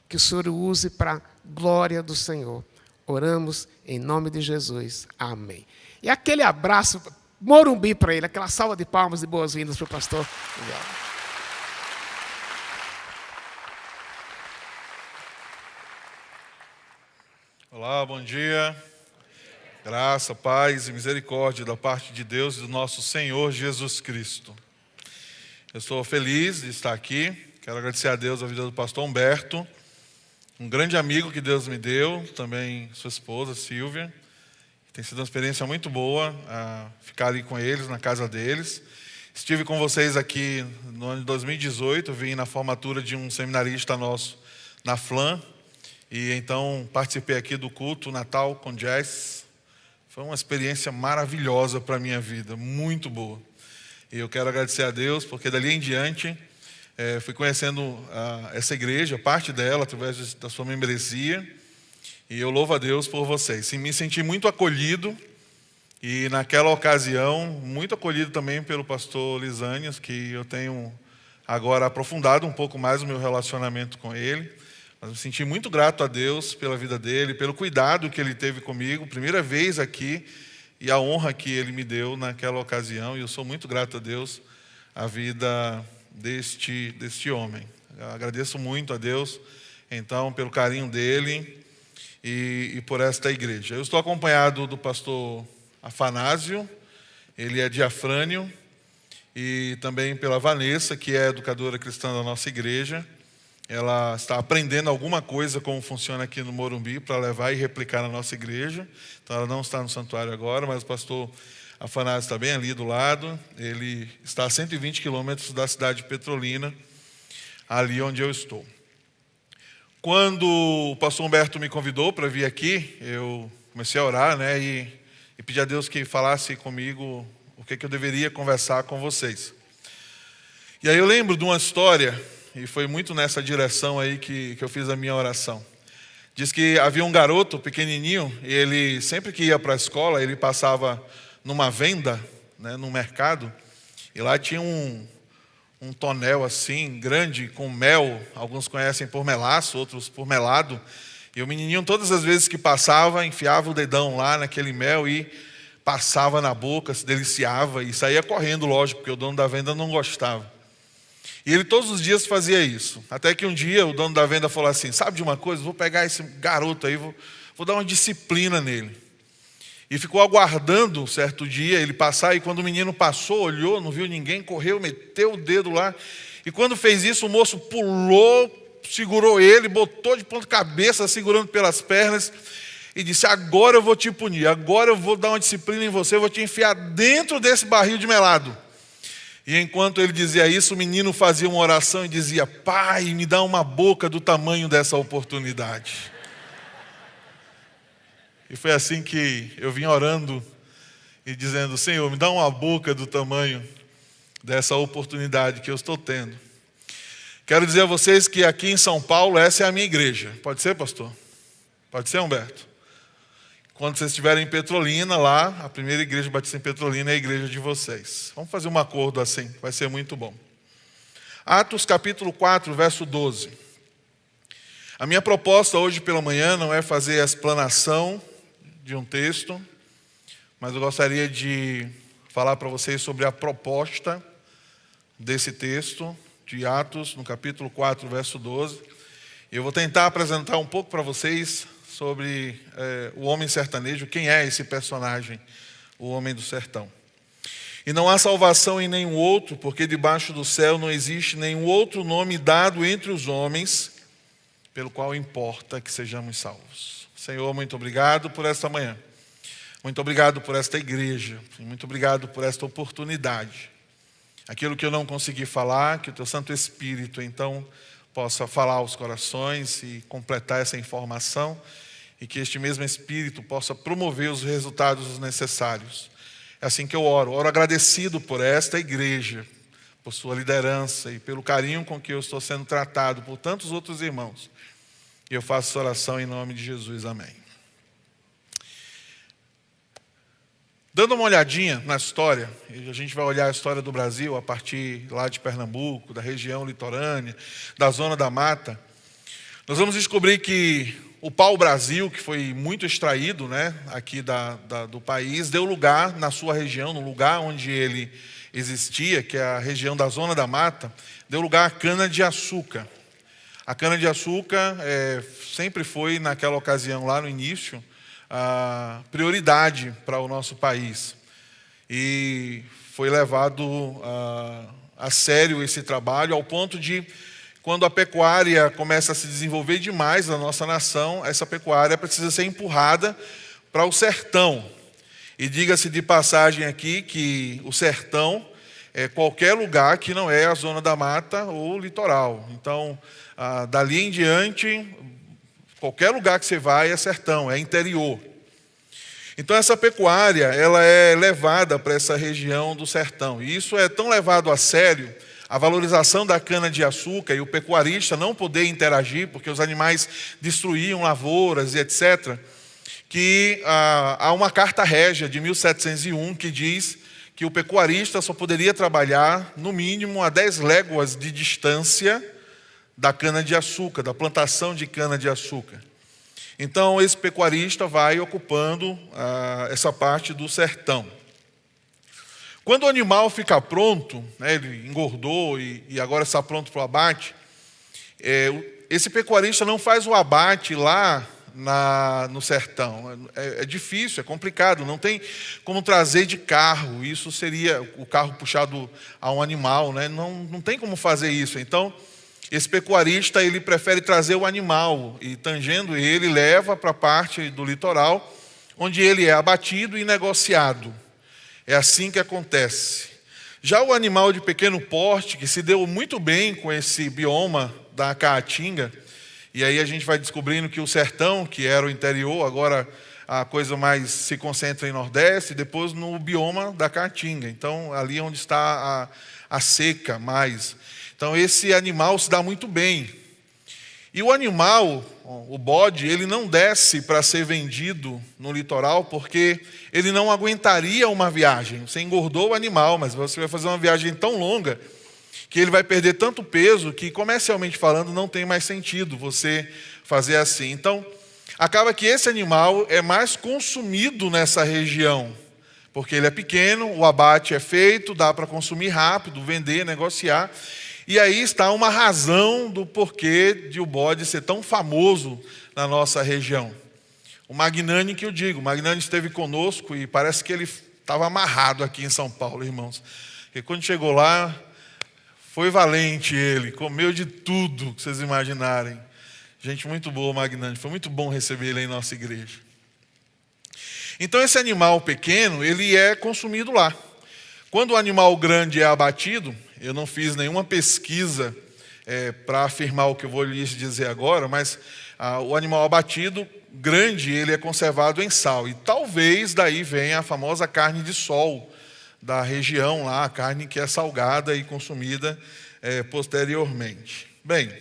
Que o Senhor o use para a glória do Senhor. Oramos em nome de Jesus. Amém. E aquele abraço Morumbi para ele, aquela salva de palmas e boas-vindas para o pastor. Obrigado. Olá, bom dia. Graça, paz e misericórdia da parte de Deus e do nosso Senhor Jesus Cristo. Eu estou feliz de estar aqui. Quero agradecer a Deus a vida do pastor Humberto, um grande amigo que Deus me deu, também sua esposa, Silvia. Tem sido uma experiência muito boa ficar ali com eles, na casa deles. Estive com vocês aqui no ano de 2018, vim na formatura de um seminarista nosso na FLAM. E então participei aqui do culto Natal com Jess. Foi uma experiência maravilhosa para a minha vida, muito boa. E eu quero agradecer a Deus, porque dali em diante fui conhecendo essa igreja, parte dela, através da sua membresia. E eu louvo a Deus por vocês. E me senti muito acolhido. E naquela ocasião, muito acolhido também pelo pastor Lisânias, que eu tenho agora aprofundado um pouco mais o meu relacionamento com ele. Mas me senti muito grato a Deus pela vida dele, pelo cuidado que ele teve comigo, primeira vez aqui, e a honra que ele me deu naquela ocasião. E eu sou muito grato a Deus, a vida deste homem. Eu agradeço muito a Deus, então, pelo carinho dele e por esta igreja. Eu estou acompanhado do pastor Afanásio, ele é diafrânio, e também pela Vanessa, que é educadora cristã da nossa igreja. Ela está aprendendo alguma coisa como funciona aqui no Morumbi para levar e replicar na nossa igreja. Então ela não está no santuário agora, mas o pastor Afanásio está bem ali do lado. Ele está a 120 quilômetros da cidade de Petrolina, ali onde eu estou. Quando o pastor Humberto me convidou para vir aqui, eu comecei a orar, e pedi a Deus que falasse comigo o que eu deveria conversar com vocês. E aí eu lembro de uma história, e foi muito nessa direção aí que eu fiz a minha oração. Diz que havia um garoto pequenininho, e ele sempre que ia para a escola, ele passava numa venda, num mercado, e lá tinha um tonel assim, grande, com mel. Alguns conhecem por melaço, outros por melado. E o menininho, todas as vezes que passava, enfiava o dedão lá naquele mel e passava na boca, se deliciava e saía correndo, lógico, porque o dono da venda não gostava. E ele todos os dias fazia isso. Até que um dia o dono da venda falou assim: sabe de uma coisa, vou pegar esse garoto aí, vou dar uma disciplina nele. E ficou aguardando um certo dia ele passar, e quando o menino passou, olhou, não viu ninguém, correu, meteu o dedo lá. E quando fez isso, o moço pulou, segurou ele, botou de ponta cabeça, segurando pelas pernas, e disse: agora eu vou te punir, agora eu vou dar uma disciplina em você, eu vou te enfiar dentro desse barril de melado. E enquanto ele dizia isso, o menino fazia uma oração e dizia: pai, me dá uma boca do tamanho dessa oportunidade. E foi assim que eu vim orando e dizendo: Senhor, me dá uma boca do tamanho dessa oportunidade que eu estou tendo. Quero dizer a vocês que aqui em São Paulo, essa é a minha igreja. Pode ser, pastor? Pode ser, Humberto? Quando vocês estiverem em Petrolina, lá, a primeira igreja batista em Petrolina é a igreja de vocês. Vamos fazer um acordo assim, vai ser muito bom. Atos capítulo 4, verso 12. A minha proposta hoje pela manhã não é fazer a explanação de um texto, mas eu gostaria de falar para vocês sobre a proposta desse texto de Atos, no capítulo 4, verso 12. Eu vou tentar apresentar um pouco para vocês sobre o homem sertanejo, quem é esse personagem, o homem do sertão. E não há salvação em nenhum outro, porque debaixo do céu não existe nenhum outro nome dado entre os homens, pelo qual importa que sejamos salvos. Senhor, muito obrigado por esta manhã. Muito obrigado por esta igreja. Muito obrigado por esta oportunidade. Aquilo que eu não consegui falar, que o Teu Santo Espírito, então, possa falar aos corações e completar essa informação, e que este mesmo Espírito possa promover os resultados necessários. É assim que eu oro. Oro agradecido por esta igreja, por sua liderança e pelo carinho com que eu estou sendo tratado por tantos outros irmãos. E eu faço essa oração em nome de Jesus. Amém. Dando uma olhadinha na história, a gente vai olhar a história do Brasil a partir lá de Pernambuco, da região litorânea, da zona da mata. Nós vamos descobrir que o pau-brasil, que foi muito extraído, aqui do país, deu lugar na sua região, no lugar onde ele existia, que é a região da zona da mata, deu lugar à cana-de-açúcar. A cana-de-açúcar sempre foi, naquela ocasião, lá no início, a prioridade para o nosso país. E foi levado a sério esse trabalho, ao ponto de, quando a pecuária começa a se desenvolver demais na nossa nação, essa pecuária precisa ser empurrada para o sertão. E diga-se de passagem aqui que o sertão é qualquer lugar que não é a zona da mata ou o litoral. Então, dali em diante, Qualquer lugar que você vai é sertão, é interior. Então essa pecuária, ela é levada para essa região do sertão. E isso é tão levado a sério, a valorização da cana-de-açúcar e o pecuarista não poder interagir, porque os animais destruíam lavouras e etc., que há uma carta régia de 1701 que diz que o pecuarista só poderia trabalhar, no mínimo, a 10 léguas de distância da cana-de-açúcar, da plantação de cana-de-açúcar. Então, esse pecuarista vai ocupando essa parte do sertão. Quando o animal fica pronto, né, ele engordou e agora está pronto para o abate, esse pecuarista não faz o abate lá no sertão. É difícil, é complicado, não tem como trazer de carro. Isso seria o carro puxado a um animal, né? Não tem como fazer isso. Então, esse pecuarista, ele prefere trazer o animal e, tangendo ele, leva para a parte do litoral, onde ele é abatido e negociado. É assim que acontece. Já o animal de pequeno porte, que se deu muito bem com esse bioma da Caatinga, e aí a gente vai descobrindo que o sertão, que era o interior, agora a coisa mais se concentra em Nordeste, e depois no bioma da Caatinga. Então, ali onde está a seca mais. Então, esse animal se dá muito bem. E o animal, o bode, ele não desce para ser vendido no litoral, porque ele não aguentaria uma viagem. Você engordou o animal, mas você vai fazer uma viagem tão longa que ele vai perder tanto peso que, comercialmente falando, não tem mais sentido você fazer assim. Então, acaba que esse animal é mais consumido nessa região, porque ele é pequeno, o abate é feito, dá para consumir rápido, vender, negociar. E aí está uma razão do porquê de o bode ser tão famoso na nossa região. O Magnani que eu digo, o Magnani esteve conosco e parece que ele estava amarrado aqui em São Paulo, irmãos. Porque quando chegou lá, foi valente ele, comeu de tudo que vocês imaginarem. Gente muito boa, Magnani, foi muito bom receber ele em nossa igreja. Então esse animal pequeno, ele é consumido lá. Quando o animal grande é abatido, eu não fiz nenhuma pesquisa para afirmar o que eu vou lhes dizer agora, mas o animal abatido, grande, ele é conservado em sal. E talvez daí venha a famosa carne de sol da região lá, a carne que é salgada e consumida posteriormente. Bem,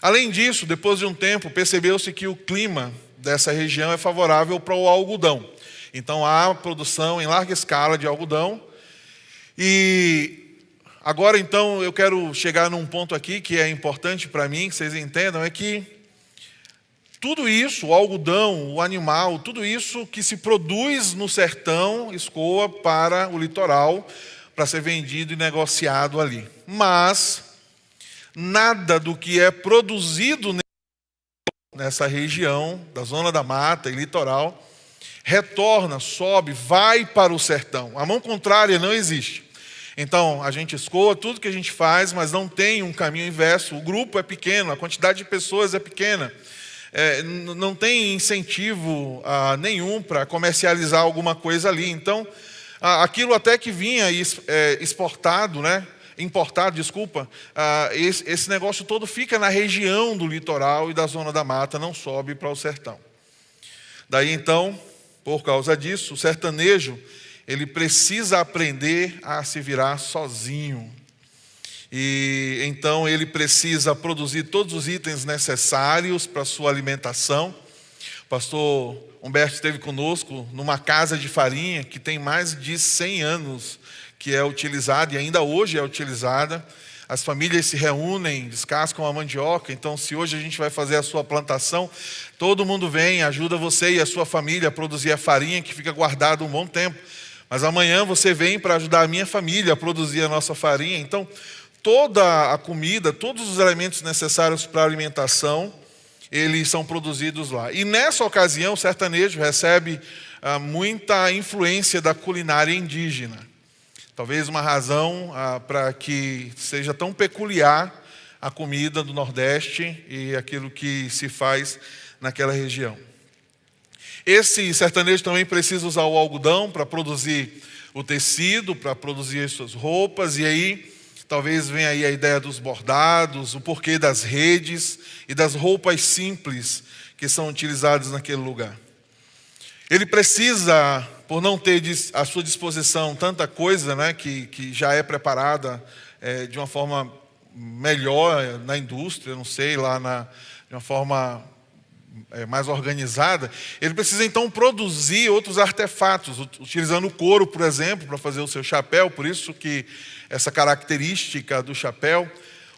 além disso, depois de um tempo, percebeu-se que o clima dessa região é favorável para o algodão. Então há produção em larga escala de algodão. E agora, então, eu quero chegar num ponto aqui que é importante para mim, que vocês entendam, é que tudo isso, o algodão, o animal, tudo isso que se produz no sertão, escoa para o litoral, para ser vendido e negociado ali. Mas nada do que é produzido nessa região, da zona da mata e litoral, retorna, sobe, vai para o sertão. A mão contrária não existe. Então, a gente escoa tudo que a gente faz, mas não tem um caminho inverso. O grupo é pequeno, a quantidade de pessoas é pequena. Não tem incentivo nenhum para comercializar alguma coisa ali. Então, aquilo até que vinha exportado, né? Importado, desculpa, esse negócio todo fica na região do litoral e da zona da mata, não sobe para o sertão. Daí, então, por causa disso, o sertanejo, ele precisa aprender a se virar sozinho. E então ele precisa produzir todos os itens necessários para a sua alimentação. O pastor Humberto esteve conosco numa casa de farinha que tem mais de 100 anos que é utilizada e ainda hoje é utilizada. As famílias se reúnem, descascam a mandioca. Então, se hoje a gente vai fazer a sua plantação, todo mundo vem, ajuda você e a sua família a produzir a farinha que fica guardada um bom tempo. Mas amanhã você vem para ajudar a minha família a produzir a nossa farinha. Então, toda a comida, todos os elementos necessários para a alimentação, eles são produzidos lá. E nessa ocasião, o sertanejo recebe muita influência da culinária indígena. Talvez uma razão para que seja tão peculiar a comida do Nordeste e aquilo que se faz naquela região. Esse sertanejo também precisa usar o algodão para produzir o tecido, para produzir as suas roupas, e aí talvez venha aí a ideia dos bordados, o porquê das redes e das roupas simples que são utilizados naquele lugar. Ele precisa, por não ter à sua disposição tanta coisa, né, que já é preparada de uma forma melhor na indústria, não sei, de uma forma mais organizada, ele precisa então produzir outros artefatos, utilizando o couro, por exemplo, para fazer o seu chapéu, por isso que essa característica do chapéu,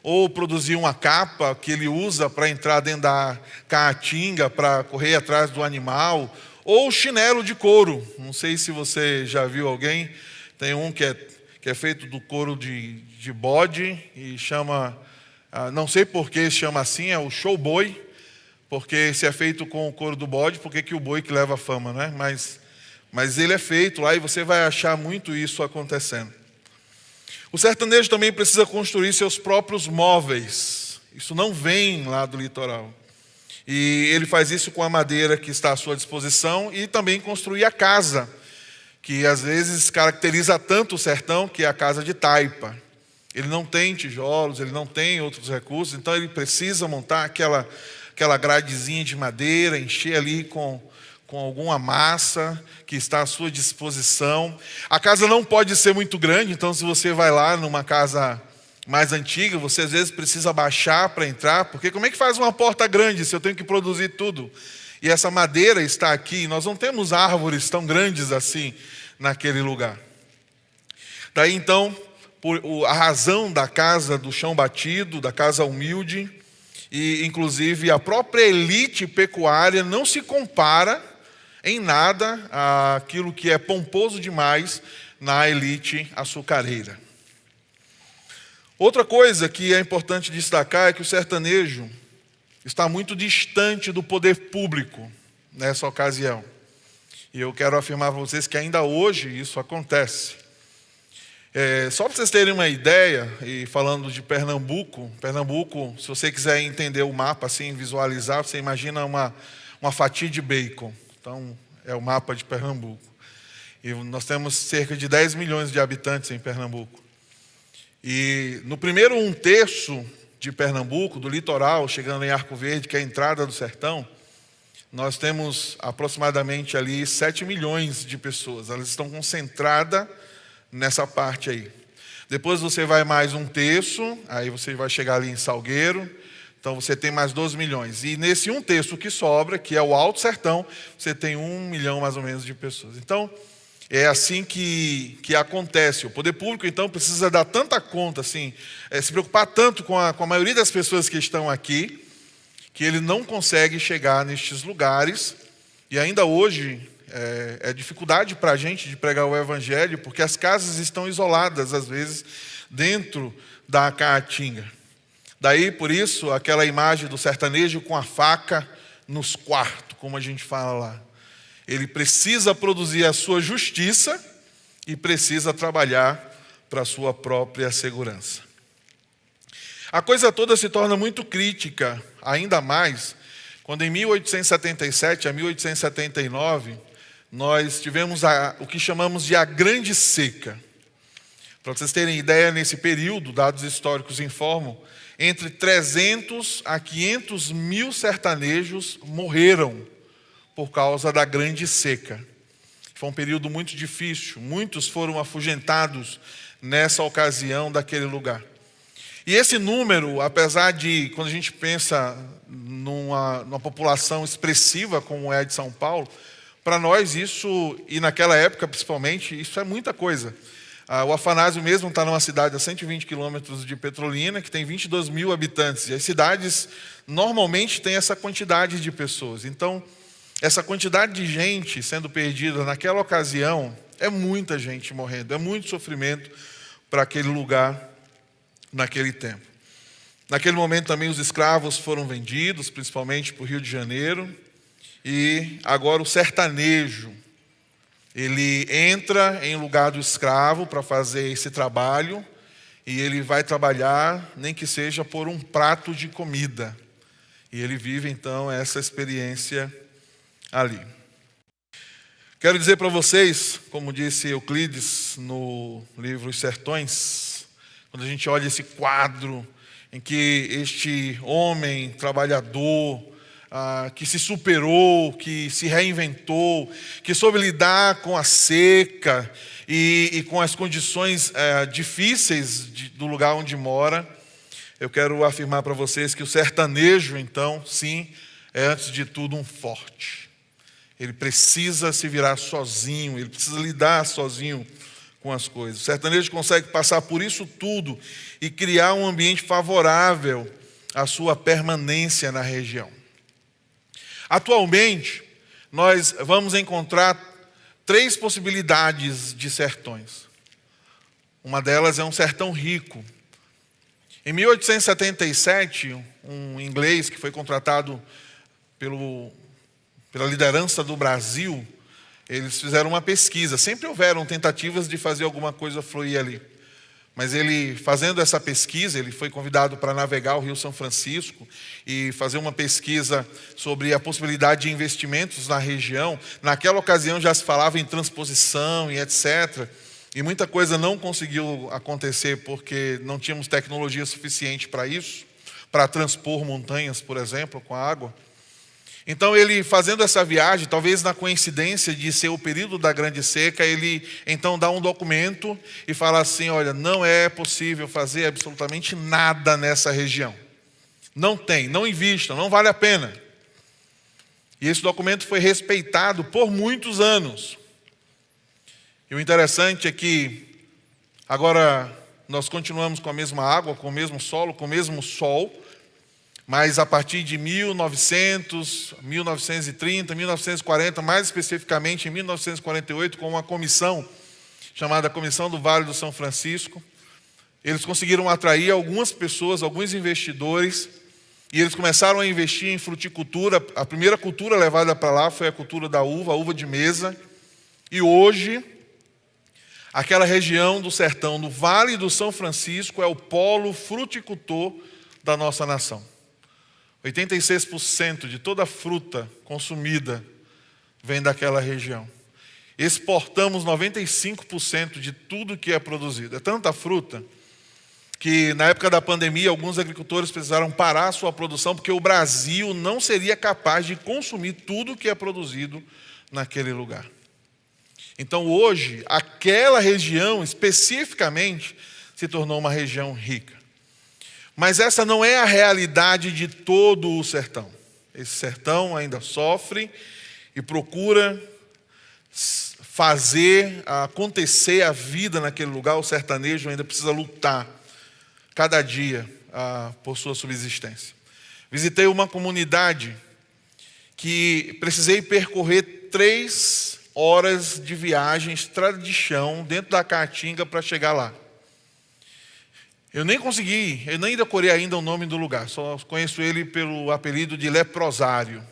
ou produzir uma capa que ele usa para entrar dentro da caatinga, para correr atrás do animal, ou chinelo de couro. Não sei se você já viu alguém, tem um que é feito do couro de bode e chama, não sei por que chama assim, é o show boi, porque se é feito com o couro do bode, por que o boi que leva a fama, né? Mas ele é feito lá e você vai achar muito isso acontecendo. O sertanejo também precisa construir seus próprios móveis. Isso não vem lá do litoral. E ele faz isso com a madeira que está à sua disposição e também construir a casa, que às vezes caracteriza tanto o sertão, que é a casa de taipa. Ele não tem tijolos, ele não tem outros recursos, então ele precisa montar aquela gradezinha de madeira, encher ali com alguma massa que está à sua disposição. A casa não pode ser muito grande, então se você vai lá numa casa mais antiga, você às vezes precisa baixar para entrar, porque como é que faz uma porta grande se eu tenho que produzir tudo? E essa madeira está aqui, nós não temos árvores tão grandes assim naquele lugar. Daí então, a razão da casa do chão batido, da casa humilde, e inclusive a própria elite pecuária não se compara em nada àquilo que é pomposo demais na elite açucareira. Outra coisa que é importante destacar é que o sertanejo está muito distante do poder público nessa ocasião. E eu quero afirmar para vocês que ainda hoje isso acontece. Só para vocês terem uma ideia, e falando de Pernambuco, se você quiser entender o mapa, assim, visualizar, você imagina uma fatia de bacon. Então, é o mapa de Pernambuco. E nós temos cerca de 10 milhões de habitantes em Pernambuco. E no primeiro 1/3 de Pernambuco, do litoral, chegando em Arco Verde, que é a entrada do sertão, nós temos aproximadamente ali 7 milhões de pessoas. Elas estão concentradas nessa parte aí. Depois você vai mais 1/3, aí você vai chegar ali em Salgueiro, então você tem mais 12 milhões. E nesse 1/3 que sobra, que é o Alto Sertão, você tem 1 milhão mais ou menos de pessoas. Então, é assim que acontece. O poder público, então, precisa dar tanta conta, assim, se preocupar tanto com a maioria das pessoas que estão aqui, que ele não consegue chegar nestes lugares. E ainda hoje é dificuldade para a gente de pregar o evangelho, porque as casas estão isoladas, às vezes, dentro da caatinga. Daí, por isso, aquela imagem do sertanejo com a faca nos quartos, como a gente fala lá. Ele precisa produzir a sua justiça e precisa trabalhar para a sua própria segurança. A coisa toda se torna muito crítica, ainda mais, quando em 1877 a 1879, nós tivemos o que chamamos de a Grande Seca. Para vocês terem ideia, nesse período, dados históricos informam, entre 300 a 500 mil sertanejos morreram por causa da Grande Seca. Foi um período muito difícil, muitos foram afugentados nessa ocasião daquele lugar. E esse número, apesar de, quando a gente pensa numa população expressiva como é a de São Paulo, para nós isso, e naquela época principalmente, isso é muita coisa. O Afanásio mesmo está numa cidade a 120 quilômetros de Petrolina, que tem 22 mil habitantes. E as cidades normalmente têm essa quantidade de pessoas. Então, essa quantidade de gente sendo perdida naquela ocasião, é muita gente morrendo, é muito sofrimento para aquele lugar naquele tempo. Naquele momento também os escravos foram vendidos, principalmente para o Rio de Janeiro, e agora o sertanejo, ele entra em lugar do escravo para fazer esse trabalho, e ele vai trabalhar, nem que seja por um prato de comida. E ele vive então essa experiência ali. Quero dizer para vocês, como disse Euclides no livro Os Sertões, quando a gente olha esse quadro em que este homem trabalhador, que se superou, que se reinventou, que soube lidar com a seca e com as condições difíceis do lugar onde mora. Eu quero afirmar para vocês que o sertanejo, então, sim, é antes de tudo um forte. Ele precisa se virar sozinho, ele precisa lidar sozinho com as coisas. O sertanejo consegue passar por isso tudo e criar um ambiente favorável à sua permanência na região. Atualmente, nós vamos encontrar 3 possibilidades de sertões. Uma delas é um sertão rico. Em 1877, um inglês que foi contratado pela liderança do Brasil, eles fizeram uma pesquisa. Sempre houveram tentativas de fazer alguma coisa fluir ali. Mas ele, fazendo essa pesquisa, ele foi convidado para navegar o Rio São Francisco e fazer uma pesquisa sobre a possibilidade de investimentos na região. Naquela ocasião já se falava em transposição e etc. E muita coisa não conseguiu acontecer porque não tínhamos tecnologia suficiente para isso, para transpor montanhas, por exemplo, com a água. Então ele, fazendo essa viagem, talvez na coincidência de ser o período da grande seca, ele então dá um documento e fala assim: olha, não é possível fazer absolutamente nada nessa região. Não tem, não invista, não vale a pena. E esse documento foi respeitado por muitos anos. E o interessante é que agora nós continuamos com a mesma água, com o mesmo solo, com o mesmo sol, mas a partir de 1900, 1930, 1940, mais especificamente em 1948, com uma comissão chamada Comissão do Vale do São Francisco, eles conseguiram atrair algumas pessoas, alguns investidores, e eles começaram a investir em fruticultura. A primeira cultura levada para lá foi a cultura da uva, a uva de mesa, e hoje aquela região do sertão, do Vale do São Francisco, é o polo fruticultor da nossa nação. 86% de toda a fruta consumida vem daquela região. Exportamos 95% de tudo que é produzido. É tanta fruta que na época da pandemia alguns agricultores precisaram parar a sua produção porque o Brasil não seria capaz de consumir tudo que é produzido naquele lugar. Então hoje, aquela região especificamente se tornou uma região rica. Mas essa não é a realidade de todo o sertão. Esse sertão ainda sofre e procura fazer acontecer a vida naquele lugar. O sertanejo ainda precisa lutar cada dia por sua subsistência. Visitei uma comunidade que precisei percorrer 3 horas de viagem, estrada de chão, dentro da Caatinga para chegar lá. Eu nem decorei ainda o nome do lugar, só conheço ele pelo apelido de leprosário.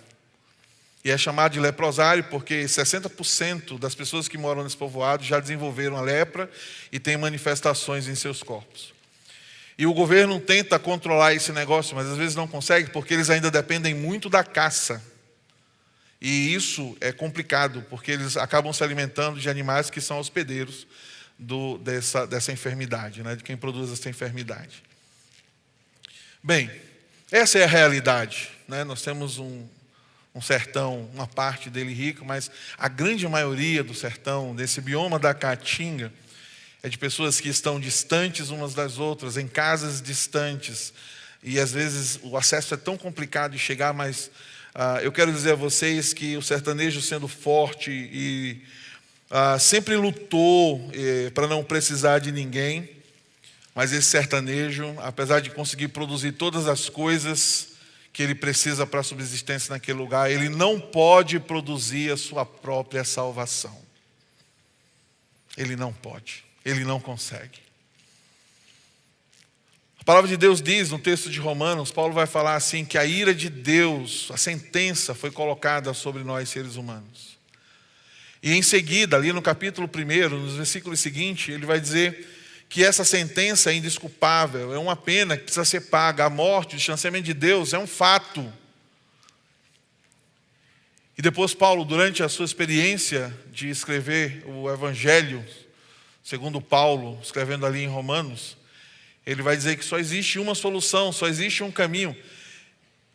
E é chamado de leprosário porque 60% das pessoas que moram nesse povoado já desenvolveram a lepra e têm manifestações em seus corpos. E o governo tenta controlar esse negócio, mas às vezes não consegue porque eles ainda dependem muito da caça. E isso é complicado, porque eles acabam se alimentando de animais que são hospedeiros dessa enfermidade, né, de quem produz essa enfermidade. Bem, essa é a realidade, né? Nós temos um sertão, uma parte dele rico, mas a grande maioria do sertão, desse bioma da Caatinga, é de pessoas que estão distantes umas das outras, em casas distantes, e às vezes o acesso é tão complicado de chegar, mas eu quero dizer a vocês que o sertanejo, sendo forte e sempre lutou para não precisar de ninguém, mas esse sertanejo, apesar de conseguir produzir todas as coisas que ele precisa para a subsistência naquele lugar, ele não pode produzir a sua própria salvação. Ele não pode, ele não consegue. A palavra de Deus diz no texto de Romanos, Paulo vai falar assim, que a ira de Deus, a sentença foi colocada sobre nós seres humanos. E em seguida, ali no capítulo 1, nos versículos seguintes, ele vai dizer que essa sentença é indesculpável, é uma pena que precisa ser paga. A morte, o distanciamento de Deus é um fato. E depois Paulo, durante a sua experiência de escrever o Evangelho, segundo Paulo, escrevendo ali em Romanos, ele vai dizer que só existe uma solução, só existe um caminho.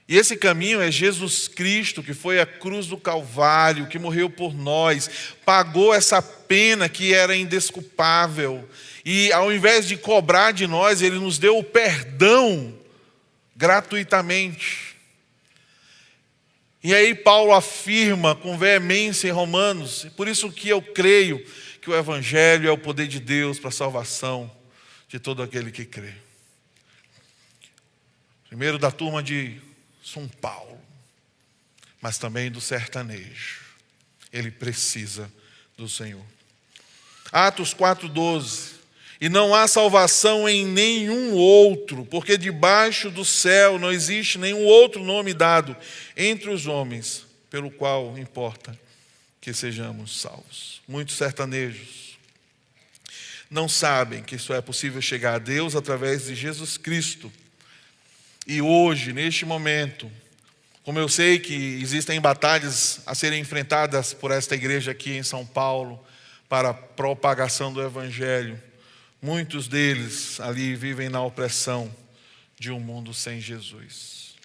E esse caminho é Jesus Cristo, que foi à cruz do Calvário, que morreu por nós, pagou essa pena que era indesculpável. E ao invés de cobrar de nós, Ele nos deu o perdão gratuitamente. E aí Paulo afirma com veemência em Romanos, por isso que eu creio que o Evangelho é o poder de Deus para a salvação de todo aquele que crê. Primeiro da turma de São Paulo, mas também do sertanejo. Ele precisa do Senhor. Atos 4:12. E não há salvação em nenhum outro, porque debaixo do céu não existe nenhum outro nome dado entre os homens, pelo qual importa que sejamos salvos. Muitos sertanejos não sabem que só é possível chegar a Deus através de Jesus Cristo. E hoje, neste momento, como eu sei que existem batalhas a serem enfrentadas por esta igreja aqui em São Paulo, para a propagação do Evangelho, muitos deles ali vivem na opressão de um mundo sem Jesus.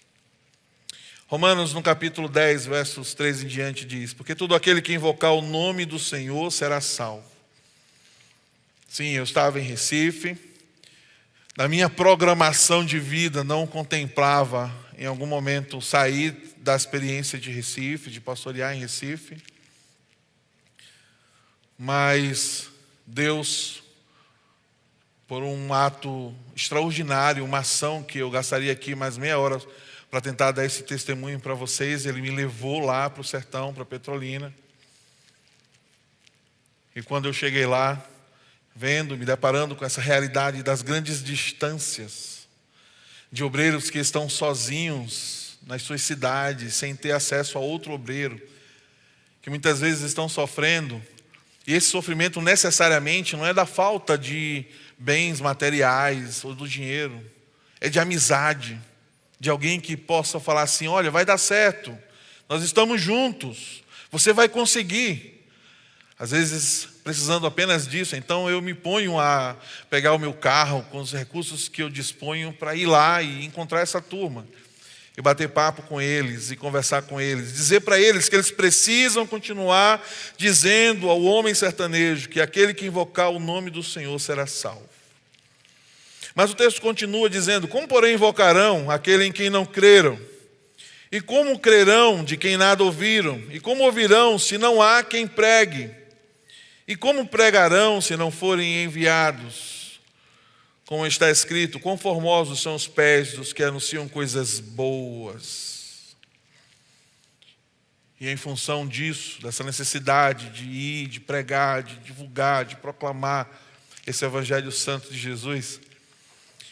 Romanos, no capítulo 10, versos 3 em diante, diz: porque todo aquele que invocar o nome do Senhor será salvo. Sim, eu estava em Recife. Na minha programação de vida não contemplava, em algum momento, sair da experiência de Recife, de pastorear em Recife. Mas Deus, por um ato extraordinário, uma ação que eu gastaria aqui mais meia hora para tentar dar esse testemunho para vocês, Ele me levou lá para o sertão, para Petrolina. E quando eu cheguei lá, me deparando com essa realidade das grandes distâncias, de obreiros que estão sozinhos nas suas cidades, sem ter acesso a outro obreiro, que muitas vezes estão sofrendo. E esse sofrimento necessariamente não é da falta de bens materiais ou do dinheiro, é de amizade, de alguém que possa falar assim: olha, vai dar certo, nós estamos juntos, você vai conseguir. Às vezes precisando apenas disso, então eu me ponho a pegar o meu carro com os recursos que eu disponho para ir lá e encontrar essa turma, e bater papo com eles, e conversar com eles, dizer para eles que eles precisam continuar dizendo ao homem sertanejo que aquele que invocar o nome do Senhor será salvo. Mas o texto continua dizendo: como porém invocarão aquele em quem não creram? E como crerão de quem nada ouviram? E como ouvirão se não há quem pregue? E como pregarão se não forem enviados? Como está escrito: quão formosos são os pés dos que anunciam coisas boas. E em função disso, dessa necessidade de ir, de pregar, de divulgar, de proclamar esse Evangelho Santo de Jesus,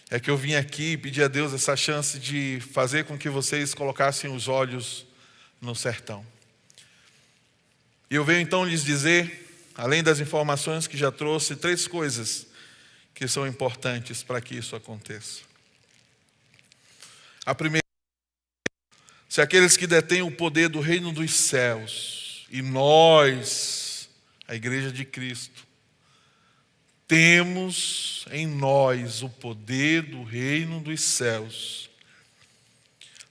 é que eu vim aqui pedir a Deus essa chance de fazer com que vocês colocassem os olhos no sertão. E eu venho então lhes dizer, além das informações que já trouxe, 3 coisas que são importantes para que isso aconteça. A primeira: se aqueles que detêm o poder do reino dos céus, e nós, a igreja de Cristo, temos em nós o poder do reino dos céus,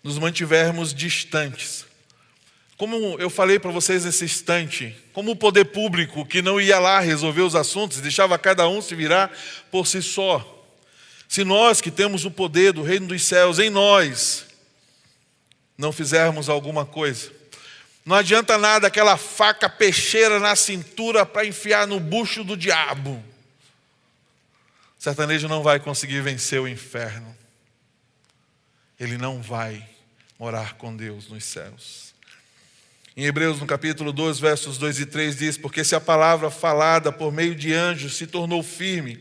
nos mantivermos distantes. Como eu falei para vocês nesse instante, como o poder público que não ia lá resolver os assuntos, deixava cada um se virar por si só. Se nós que temos o poder do reino dos céus em nós, não fizermos alguma coisa, não adianta nada aquela faca peixeira na cintura para enfiar no bucho do diabo. O sertanejo não vai conseguir vencer o inferno. Ele não vai morar com Deus nos céus. Em Hebreus, no capítulo 2, versos 2 e 3, diz: porque se a palavra falada por meio de anjos se tornou firme,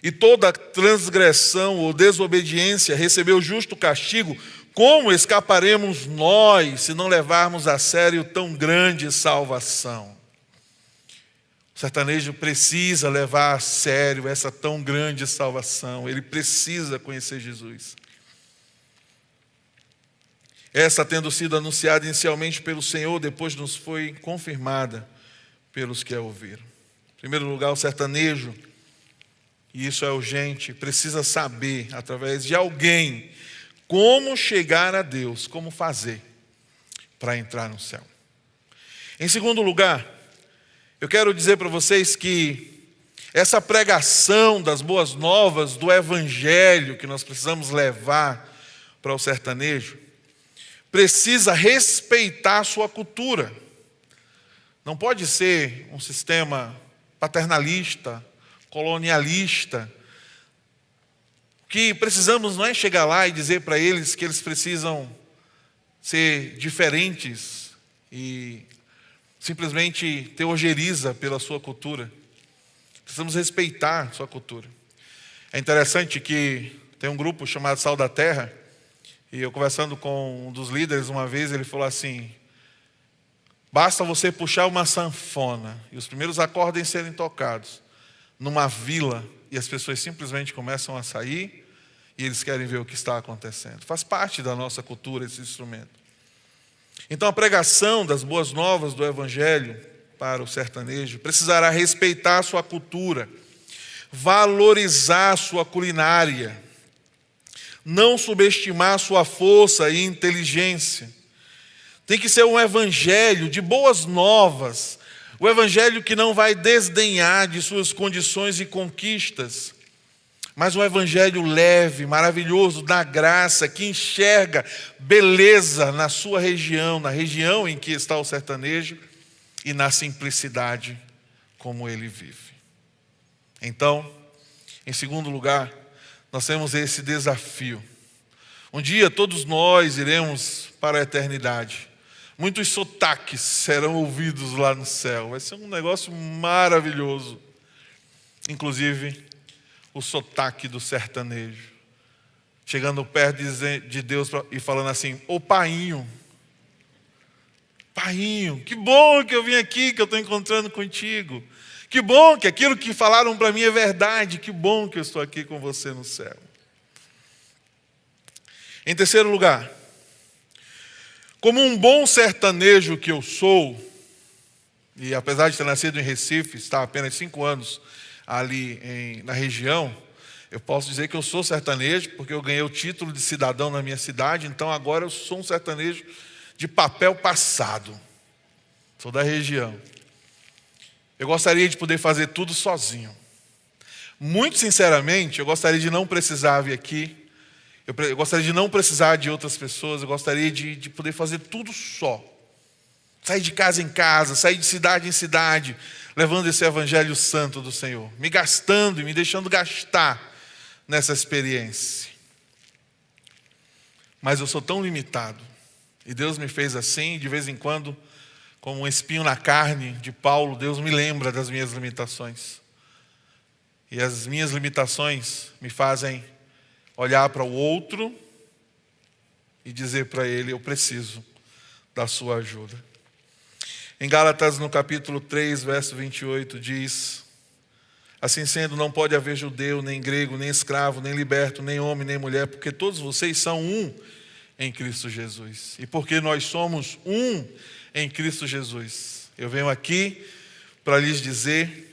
e toda transgressão ou desobediência recebeu justo castigo, como escaparemos nós se não levarmos a sério tão grande salvação? O sertanejo precisa levar a sério essa tão grande salvação. Ele precisa conhecer Jesus. Essa, tendo sido anunciada inicialmente pelo Senhor, depois nos foi confirmada pelos que a ouviram. Em primeiro lugar, o sertanejo, e isso é urgente, precisa saber, através de alguém, Como chegar a Deus, como fazer para entrar no céu. Em segundo lugar, eu quero dizer para vocês que essa pregação das boas novas, do evangelho que nós precisamos levar para o sertanejo, precisa respeitar a sua cultura. Não pode ser um sistema paternalista, colonialista. O que precisamos não é chegar lá e dizer para eles que eles precisam ser diferentes e simplesmente ter ojeriza pela sua cultura. Precisamos respeitar a sua cultura. É interessante que tem um grupo chamado Sal da Terra, e eu conversando com um dos líderes uma vez, ele falou assim: basta você puxar uma sanfona e os primeiros acordes serem tocados numa vila e as pessoas simplesmente começam a sair e eles querem ver o que está acontecendo. Faz parte da nossa cultura esse instrumento. Então a pregação das boas novas do evangelho para o sertanejo precisará respeitar a sua cultura, valorizar a sua culinária, não subestimar sua força e inteligência. Tem que ser um evangelho de boas novas, o evangelho que não vai desdenhar de suas condições e conquistas, mas um evangelho leve, maravilhoso, da graça, que enxerga beleza na sua região, na região em que está o sertanejo e na simplicidade como ele vive. Então, em segundo lugar, nós temos esse desafio. Um dia todos nós iremos para a eternidade. Muitos sotaques serão ouvidos lá no céu. Vai ser um negócio maravilhoso. Inclusive, o sotaque do sertanejo. Chegando perto de Deus e falando assim: ô painho, painho, que bom que eu vim aqui, que eu estou encontrando contigo. Que bom que aquilo que falaram para mim é verdade. Que bom que eu estou aqui com você no céu. Em terceiro lugar, como um bom sertanejo que eu sou, e apesar de ter nascido em Recife, estar apenas 5 anos ali na região, eu posso dizer que eu sou sertanejo, porque eu ganhei o título de cidadão na minha cidade, então agora eu sou um sertanejo de papel passado. Sou da região. Eu gostaria de poder fazer tudo sozinho. Muito sinceramente, eu gostaria de não precisar vir aqui. Eu gostaria de não precisar de outras pessoas. Eu gostaria de poder fazer tudo só. Sair de casa em casa, sair de cidade em cidade, levando esse evangelho santo do Senhor. Me gastando e me deixando gastar nessa experiência. Mas eu sou tão limitado. E Deus me fez assim, de vez em quando, como um espinho na carne de Paulo, Deus me lembra das minhas limitações. E as minhas limitações me fazem olhar para o outro e dizer para ele: eu preciso da sua ajuda. Em Gálatas, no capítulo 3, verso 28, diz: assim sendo, não pode haver judeu, nem grego, nem escravo, nem liberto, nem homem, nem mulher, porque todos vocês são um em Cristo Jesus. E porque nós somos um em Cristo Jesus, eu venho aqui para lhes dizer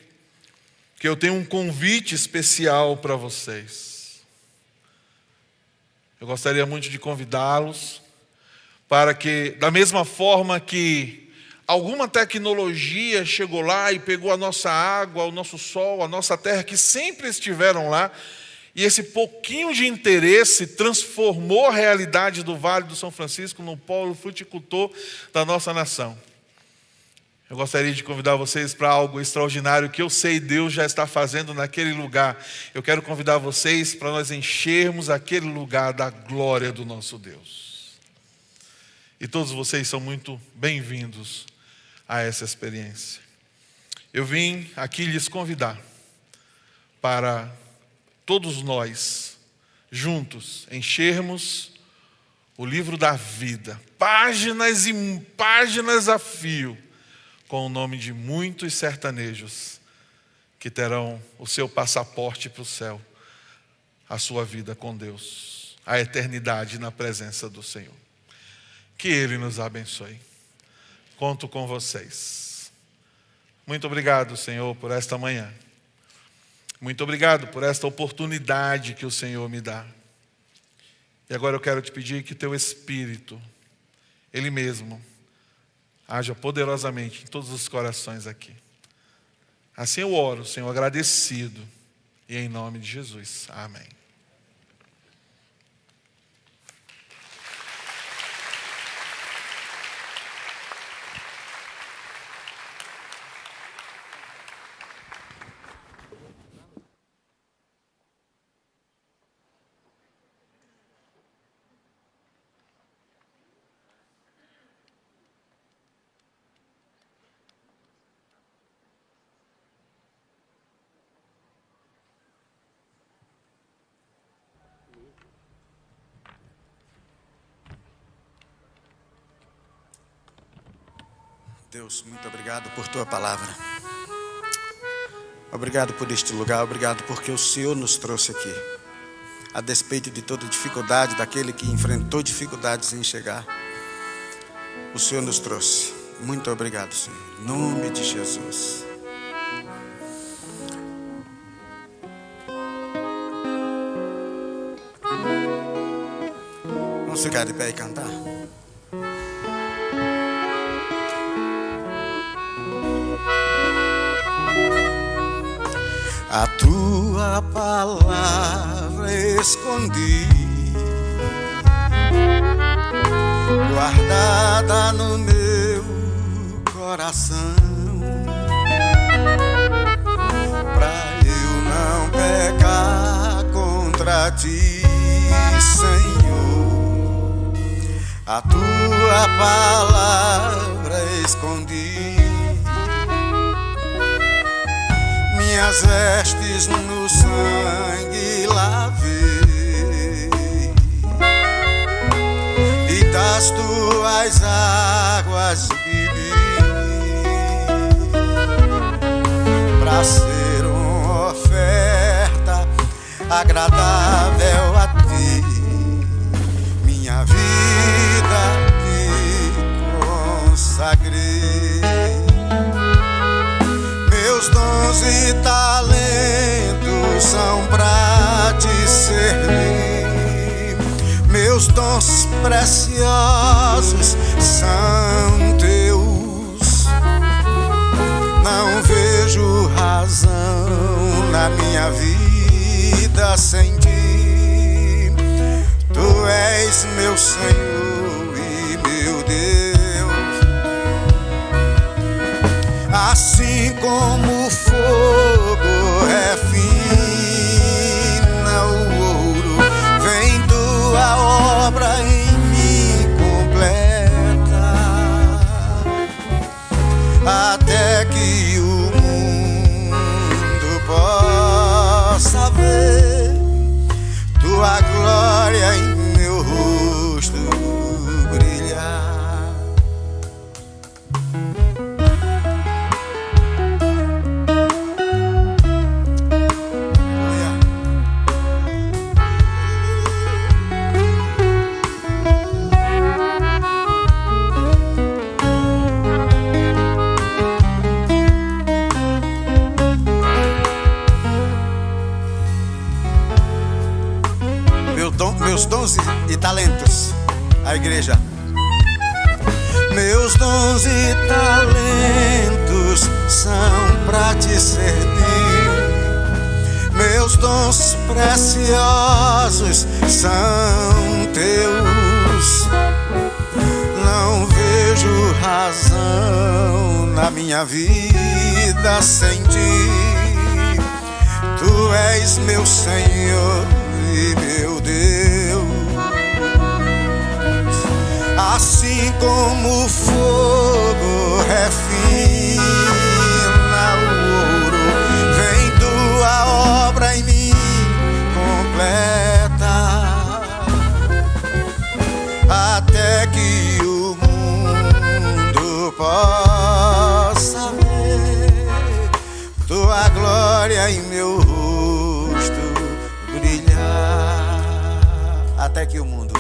que eu tenho um convite especial para vocês. Eu gostaria muito de convidá-los para que, da mesma forma que alguma tecnologia chegou lá e pegou a nossa água, o nosso sol, a nossa terra, que sempre estiveram lá, e esse pouquinho de interesse transformou a realidade do Vale do São Francisco no polo fruticultor da nossa nação. Eu gostaria de convidar vocês para algo extraordinário que eu sei Deus já está fazendo naquele lugar. Eu quero convidar vocês para nós enchermos aquele lugar da glória do nosso Deus. E todos vocês são muito bem-vindos a essa experiência. Eu vim aqui lhes convidar para todos nós, juntos, enchermos o livro da vida, páginas e páginas a fio, com o nome de muitos sertanejos que terão o seu passaporte para o céu, a sua vida com Deus, a eternidade na presença do Senhor. Que Ele nos abençoe. Conto com vocês. Muito obrigado, Senhor, por esta manhã. Muito obrigado por esta oportunidade que o Senhor me dá. E agora eu quero te pedir que teu Espírito, Ele mesmo, haja poderosamente em todos os corações aqui. Assim eu oro, Senhor, agradecido. E em nome de Jesus. Amém. Deus, muito obrigado por tua palavra. Obrigado por este lugar, obrigado porque o Senhor nos trouxe aqui. A despeito de toda dificuldade, daquele que enfrentou dificuldades em chegar, o Senhor nos trouxe. Muito obrigado, Senhor. Em nome de Jesus. Vamos ficar de pé e cantar. A tua palavra escondi, guardada no meu coração, pra eu não pecar contra ti, Senhor. A tua palavra escondi, minhas vestes no sangue lavei, e das tuas águas bebi, pra ser uma oferta agradável a ti, minha vida te consagrei. Meus dons e talentos são pra te servir, meus dons preciosos são teus. Não vejo razão na minha vida sem ti. Tu és meu Senhor e meu Deus. Assim como o fogo refina o ouro, vem tua obra em mim completa, até que o mundo possa ver tua glória em meu rosto brilhar. Meus dons e talentos, a igreja. Meus dons e talentos são pra te servir, meus dons preciosos são teus. Não vejo razão na minha vida sem ti. Tu és meu Senhor e meu Deus. Assim como o fogo refina o ouro, vem tua obra em mim completa, até que o mundo possa ver tua glória em meu rosto brilhar. Até que o mundo.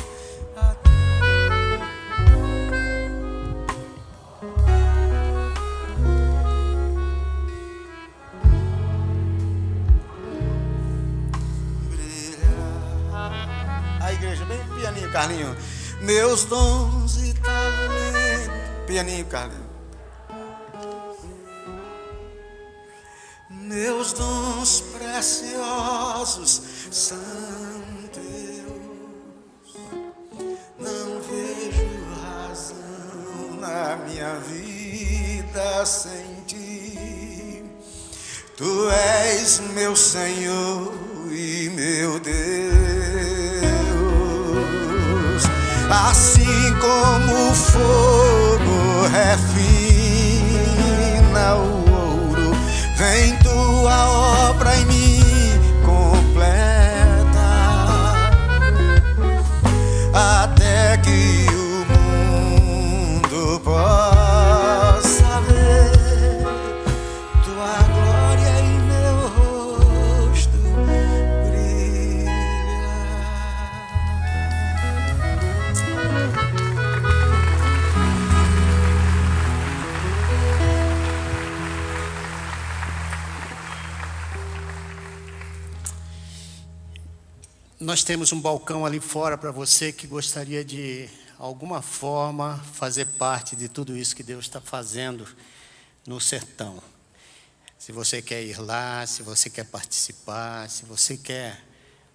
A igreja bem pianinho. Carlinho. Meus dons e talentos. Pianinho, Carlinho. Meus dons preciosos são teus. Não vejo razão na minha vida sem ti. Tu és meu Senhor e meu Deus. Assim como o fogo refina o ouro, vem tua obra em mim completa, até que o mundo possa ver tua glória e meu rosto brilhar. Nós temos um balcão ali fora para você que gostaria de alguma forma fazer parte de tudo isso que Deus está fazendo no sertão. Se você quer ir lá, se você quer participar, se você quer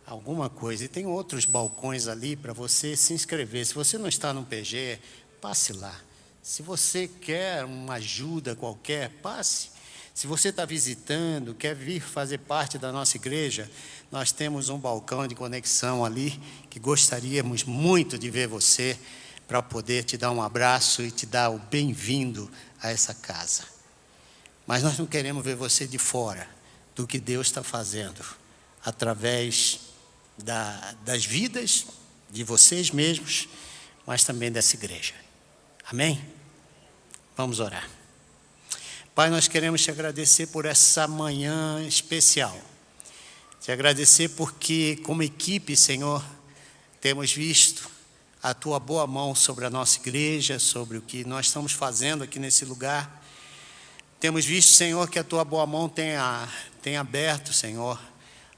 alguma coisa. E tem outros balcões ali para você se inscrever. Se você não está no PG, passe lá. Se você quer uma ajuda qualquer, passe. Se você está visitando, quer vir fazer parte da nossa igreja, nós temos um balcão de conexão ali, que gostaríamos muito de ver você, para poder te dar um abraço e te dar o bem-vindo a essa casa. Mas nós não queremos ver você de fora do que Deus está fazendo, através das vidas de vocês mesmos, mas também dessa igreja. Amém? Vamos orar. Pai, nós queremos te agradecer por essa manhã especial. Te agradecer porque, como equipe, Senhor, temos visto a Tua boa mão sobre a nossa igreja, sobre o que nós estamos fazendo aqui nesse lugar. Temos visto, Senhor, que a Tua boa mão tem aberto, Senhor,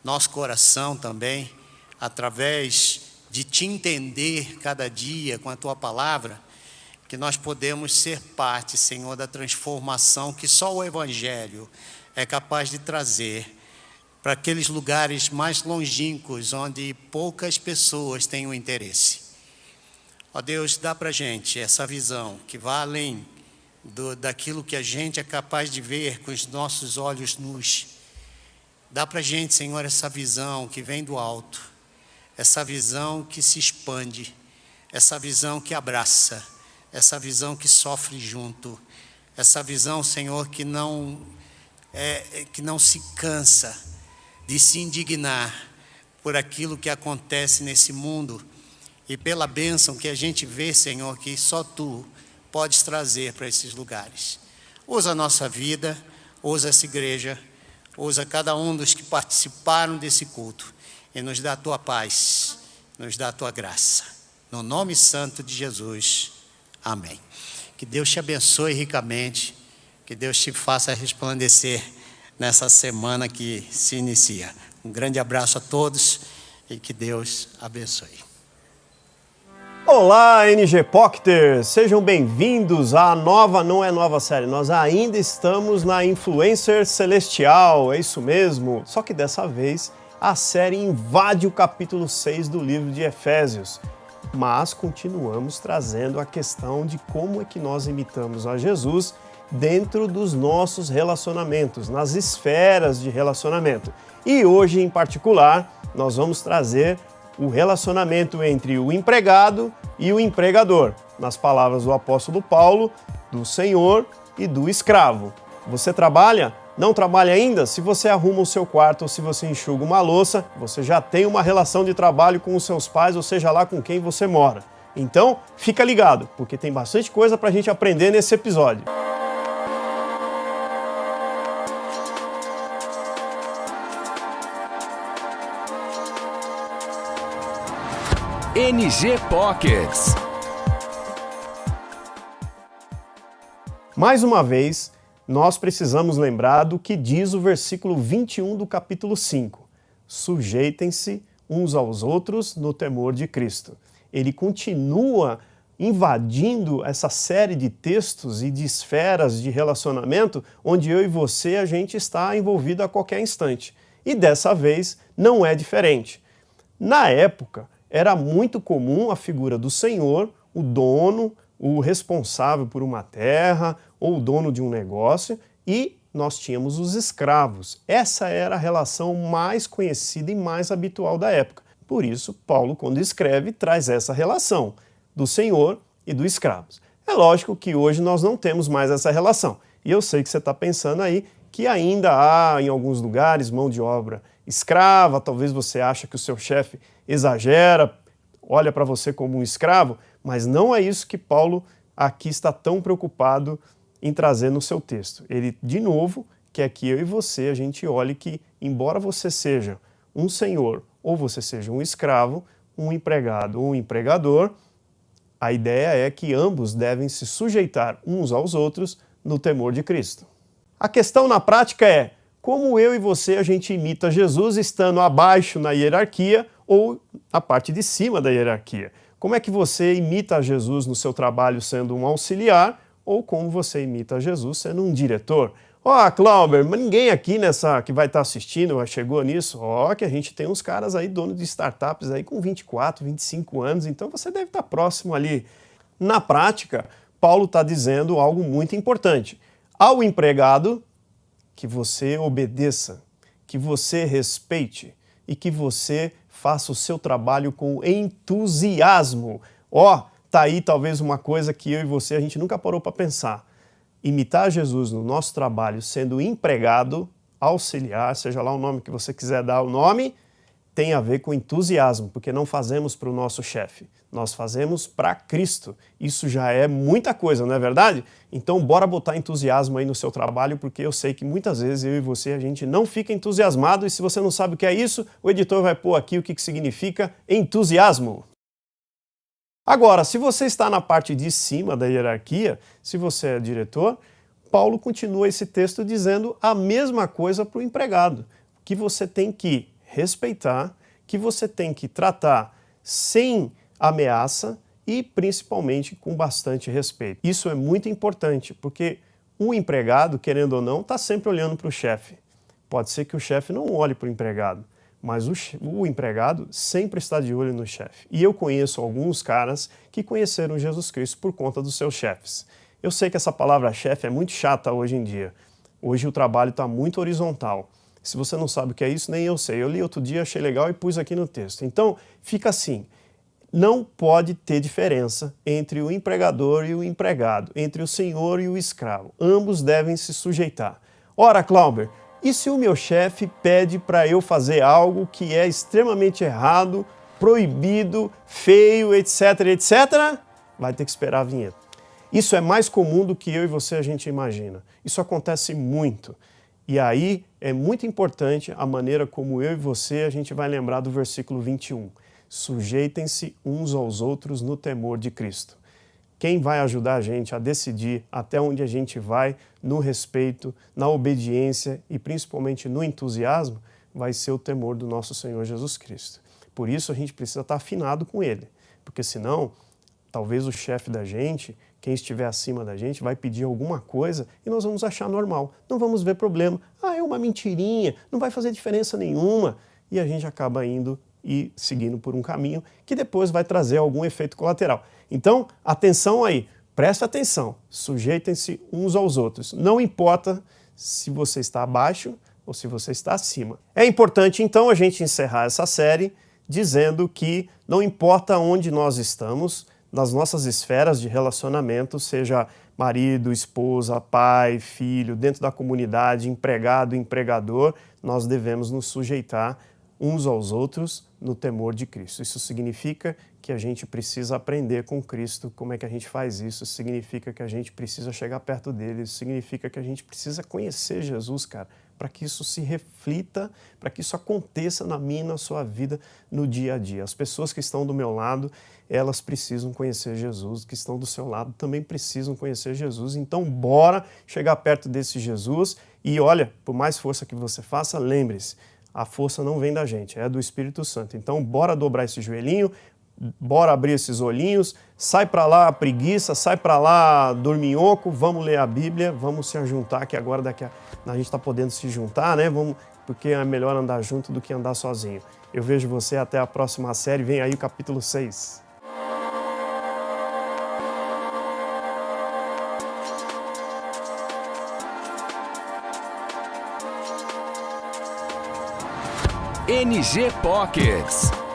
nosso coração também, através de Te entender cada dia com a Tua palavra, que nós podemos ser parte, Senhor, da transformação que só o Evangelho é capaz de trazer para aqueles lugares mais longínquos, onde poucas pessoas têm o interesse. Ó Deus, dá para a gente essa visão que vai além daquilo que a gente é capaz de ver com os nossos olhos nus. Dá para a gente, Senhor, essa visão que vem do alto, essa visão que se expande, essa visão que abraça, essa visão que sofre junto, essa visão, Senhor, que não se cansa de se indignar por aquilo que acontece nesse mundo e pela bênção que a gente vê, Senhor, que só Tu podes trazer para esses lugares. Usa a nossa vida, usa essa igreja, usa cada um dos que participaram desse culto e nos dá a Tua paz, nos dá a Tua graça. No nome santo de Jesus. Amém. Que Deus te abençoe ricamente, que Deus te faça resplandecer nessa semana que se inicia. Um grande abraço a todos e que Deus abençoe. Olá, NG Pocter! Sejam bem-vindos à não é nova série. Nós ainda estamos na Influencer Celestial, é isso mesmo. Só que dessa vez a série invade o capítulo 6 do livro de Efésios. Mas continuamos trazendo a questão de como é que nós imitamos a Jesus dentro dos nossos relacionamentos, nas esferas de relacionamento. E hoje, em particular, nós vamos trazer o relacionamento entre o empregado e o empregador, nas palavras do apóstolo Paulo, do senhor e do escravo. Você trabalha? Não trabalha ainda? Se você arruma o seu quarto ou se você enxuga uma louça, você já tem uma relação de trabalho com os seus pais, ou seja lá com quem você mora. Então, fica ligado, porque tem bastante coisa para a gente aprender nesse episódio. NG Pockets. Mais uma vez, nós precisamos lembrar do que diz o versículo 21 do capítulo 5. Sujeitem-se uns aos outros no temor de Cristo. ele continua invadindo essa série de textos e de esferas de relacionamento onde eu e você, a gente está envolvido a qualquer instante. E dessa vez não é diferente. Na época, era muito comum a figura do senhor, o dono, o responsável por uma terra ou o dono de um negócio, e nós tínhamos os escravos. Essa era a relação mais conhecida e mais habitual da época. Por isso, Paulo, quando escreve, traz essa relação do senhor e dos escravos. É lógico que hoje nós não temos mais essa relação. E eu sei que você está pensando aí que ainda há, em alguns lugares, mão de obra escrava, talvez você ache que o seu chefe exagera, olha para você como um escravo, mas não é isso que Paulo aqui está tão preocupado em trazer no seu texto. Ele, de novo, quer que eu e você, a gente olhe que, embora você seja um senhor ou você seja um escravo, um empregado ou um empregador, a ideia é que ambos devem se sujeitar uns aos outros no temor de Cristo. A questão na prática é como eu e você a gente imita Jesus estando abaixo na hierarquia ou na parte de cima da hierarquia. Como é que você imita Jesus no seu trabalho sendo um auxiliar ou como você imita Jesus sendo um diretor? Clauber, mas ninguém aqui que vai estar assistindo chegou nisso. Que a gente tem uns caras aí, donos de startups aí com 24, 25 anos, então você deve estar próximo ali. Na prática, Paulo está dizendo algo muito importante. Ao empregado, que você obedeça, que você respeite e que você faça o seu trabalho com entusiasmo. Tá aí talvez uma coisa que eu e você a gente nunca parou para pensar. Imitar Jesus no nosso trabalho sendo empregado, auxiliar, seja lá o nome que você quiser dar o nome, tem a ver com entusiasmo, porque não fazemos para o nosso chefe, nós fazemos para Cristo. Isso já é muita coisa, não é verdade? Então bora botar entusiasmo aí no seu trabalho, porque eu sei que muitas vezes eu e você a gente não fica entusiasmado, e se você não sabe o que é isso, o editor vai pôr aqui o que significa entusiasmo. Agora, se você está na parte de cima da hierarquia, se você é diretor, Paulo continua esse texto dizendo a mesma coisa para o empregado, que você tem que respeitar, que você tem que tratar sem ameaça e principalmente com bastante respeito. Isso é muito importante, porque o empregado, querendo ou não, está sempre olhando para o chefe. Pode ser que o chefe não olhe para o empregado, mas o empregado sempre está de olho no chefe. E eu conheço alguns caras que conheceram Jesus Cristo por conta dos seus chefes. Eu sei que essa palavra chefe é muito chata hoje em dia. Hoje o trabalho está muito horizontal. Se você não sabe o que é isso, nem eu sei. Eu li outro dia, achei legal e pus aqui no texto. Então, fica assim. Não pode ter diferença entre o empregador e o empregado, entre o senhor e o escravo. Ambos devem se sujeitar. Ora, Clauber, e se o meu chefe pede para eu fazer algo que é extremamente errado, proibido, feio, etc, etc? Vai ter que esperar a vinheta. Isso é mais comum do que eu e você a gente imagina. Isso acontece muito. E aí é muito importante a maneira como eu e você a gente vai lembrar do versículo 21. Sujeitem-se uns aos outros no temor de Cristo. Quem vai ajudar a gente a decidir até onde a gente vai no respeito, na obediência e principalmente no entusiasmo, vai ser o temor do nosso Senhor Jesus Cristo. Por isso a gente precisa estar afinado com Ele, porque senão, talvez o chefe da gente, quem estiver acima da gente, vai pedir alguma coisa e nós vamos achar normal, não vamos ver problema. É uma mentirinha, não vai fazer diferença nenhuma. E a gente acaba indo e seguindo por um caminho que depois vai trazer algum efeito colateral. Então, atenção aí, preste atenção, sujeitem-se uns aos outros. Não importa se você está abaixo ou se você está acima. É importante, então, a gente encerrar essa série dizendo que não importa onde nós estamos, nas nossas esferas de relacionamento, seja marido, esposa, pai, filho, dentro da comunidade, empregado, empregador, nós devemos nos sujeitar uns aos outros no temor de Cristo. Isso significa que a gente precisa aprender com Cristo como é que a gente faz isso. Isso significa que a gente precisa chegar perto dele. Isso significa que a gente precisa conhecer Jesus, cara, para que isso se reflita, para que isso aconteça na minha e na sua vida no dia a dia. As pessoas que estão do meu lado, elas precisam conhecer Jesus, que estão do seu lado também precisam conhecer Jesus. Então, bora chegar perto desse Jesus e olha, por mais força que você faça, lembre-se, a força não vem da gente, é do Espírito Santo. Então, bora dobrar esse joelhinho, bora abrir esses olhinhos, sai para lá preguiça, sai para lá dorminhoco, vamos ler a Bíblia, vamos se juntar, que agora a gente está podendo se juntar, né? Porque é melhor andar junto do que andar sozinho. Eu vejo você até a próxima série, vem aí o capítulo 6. NG Pockets.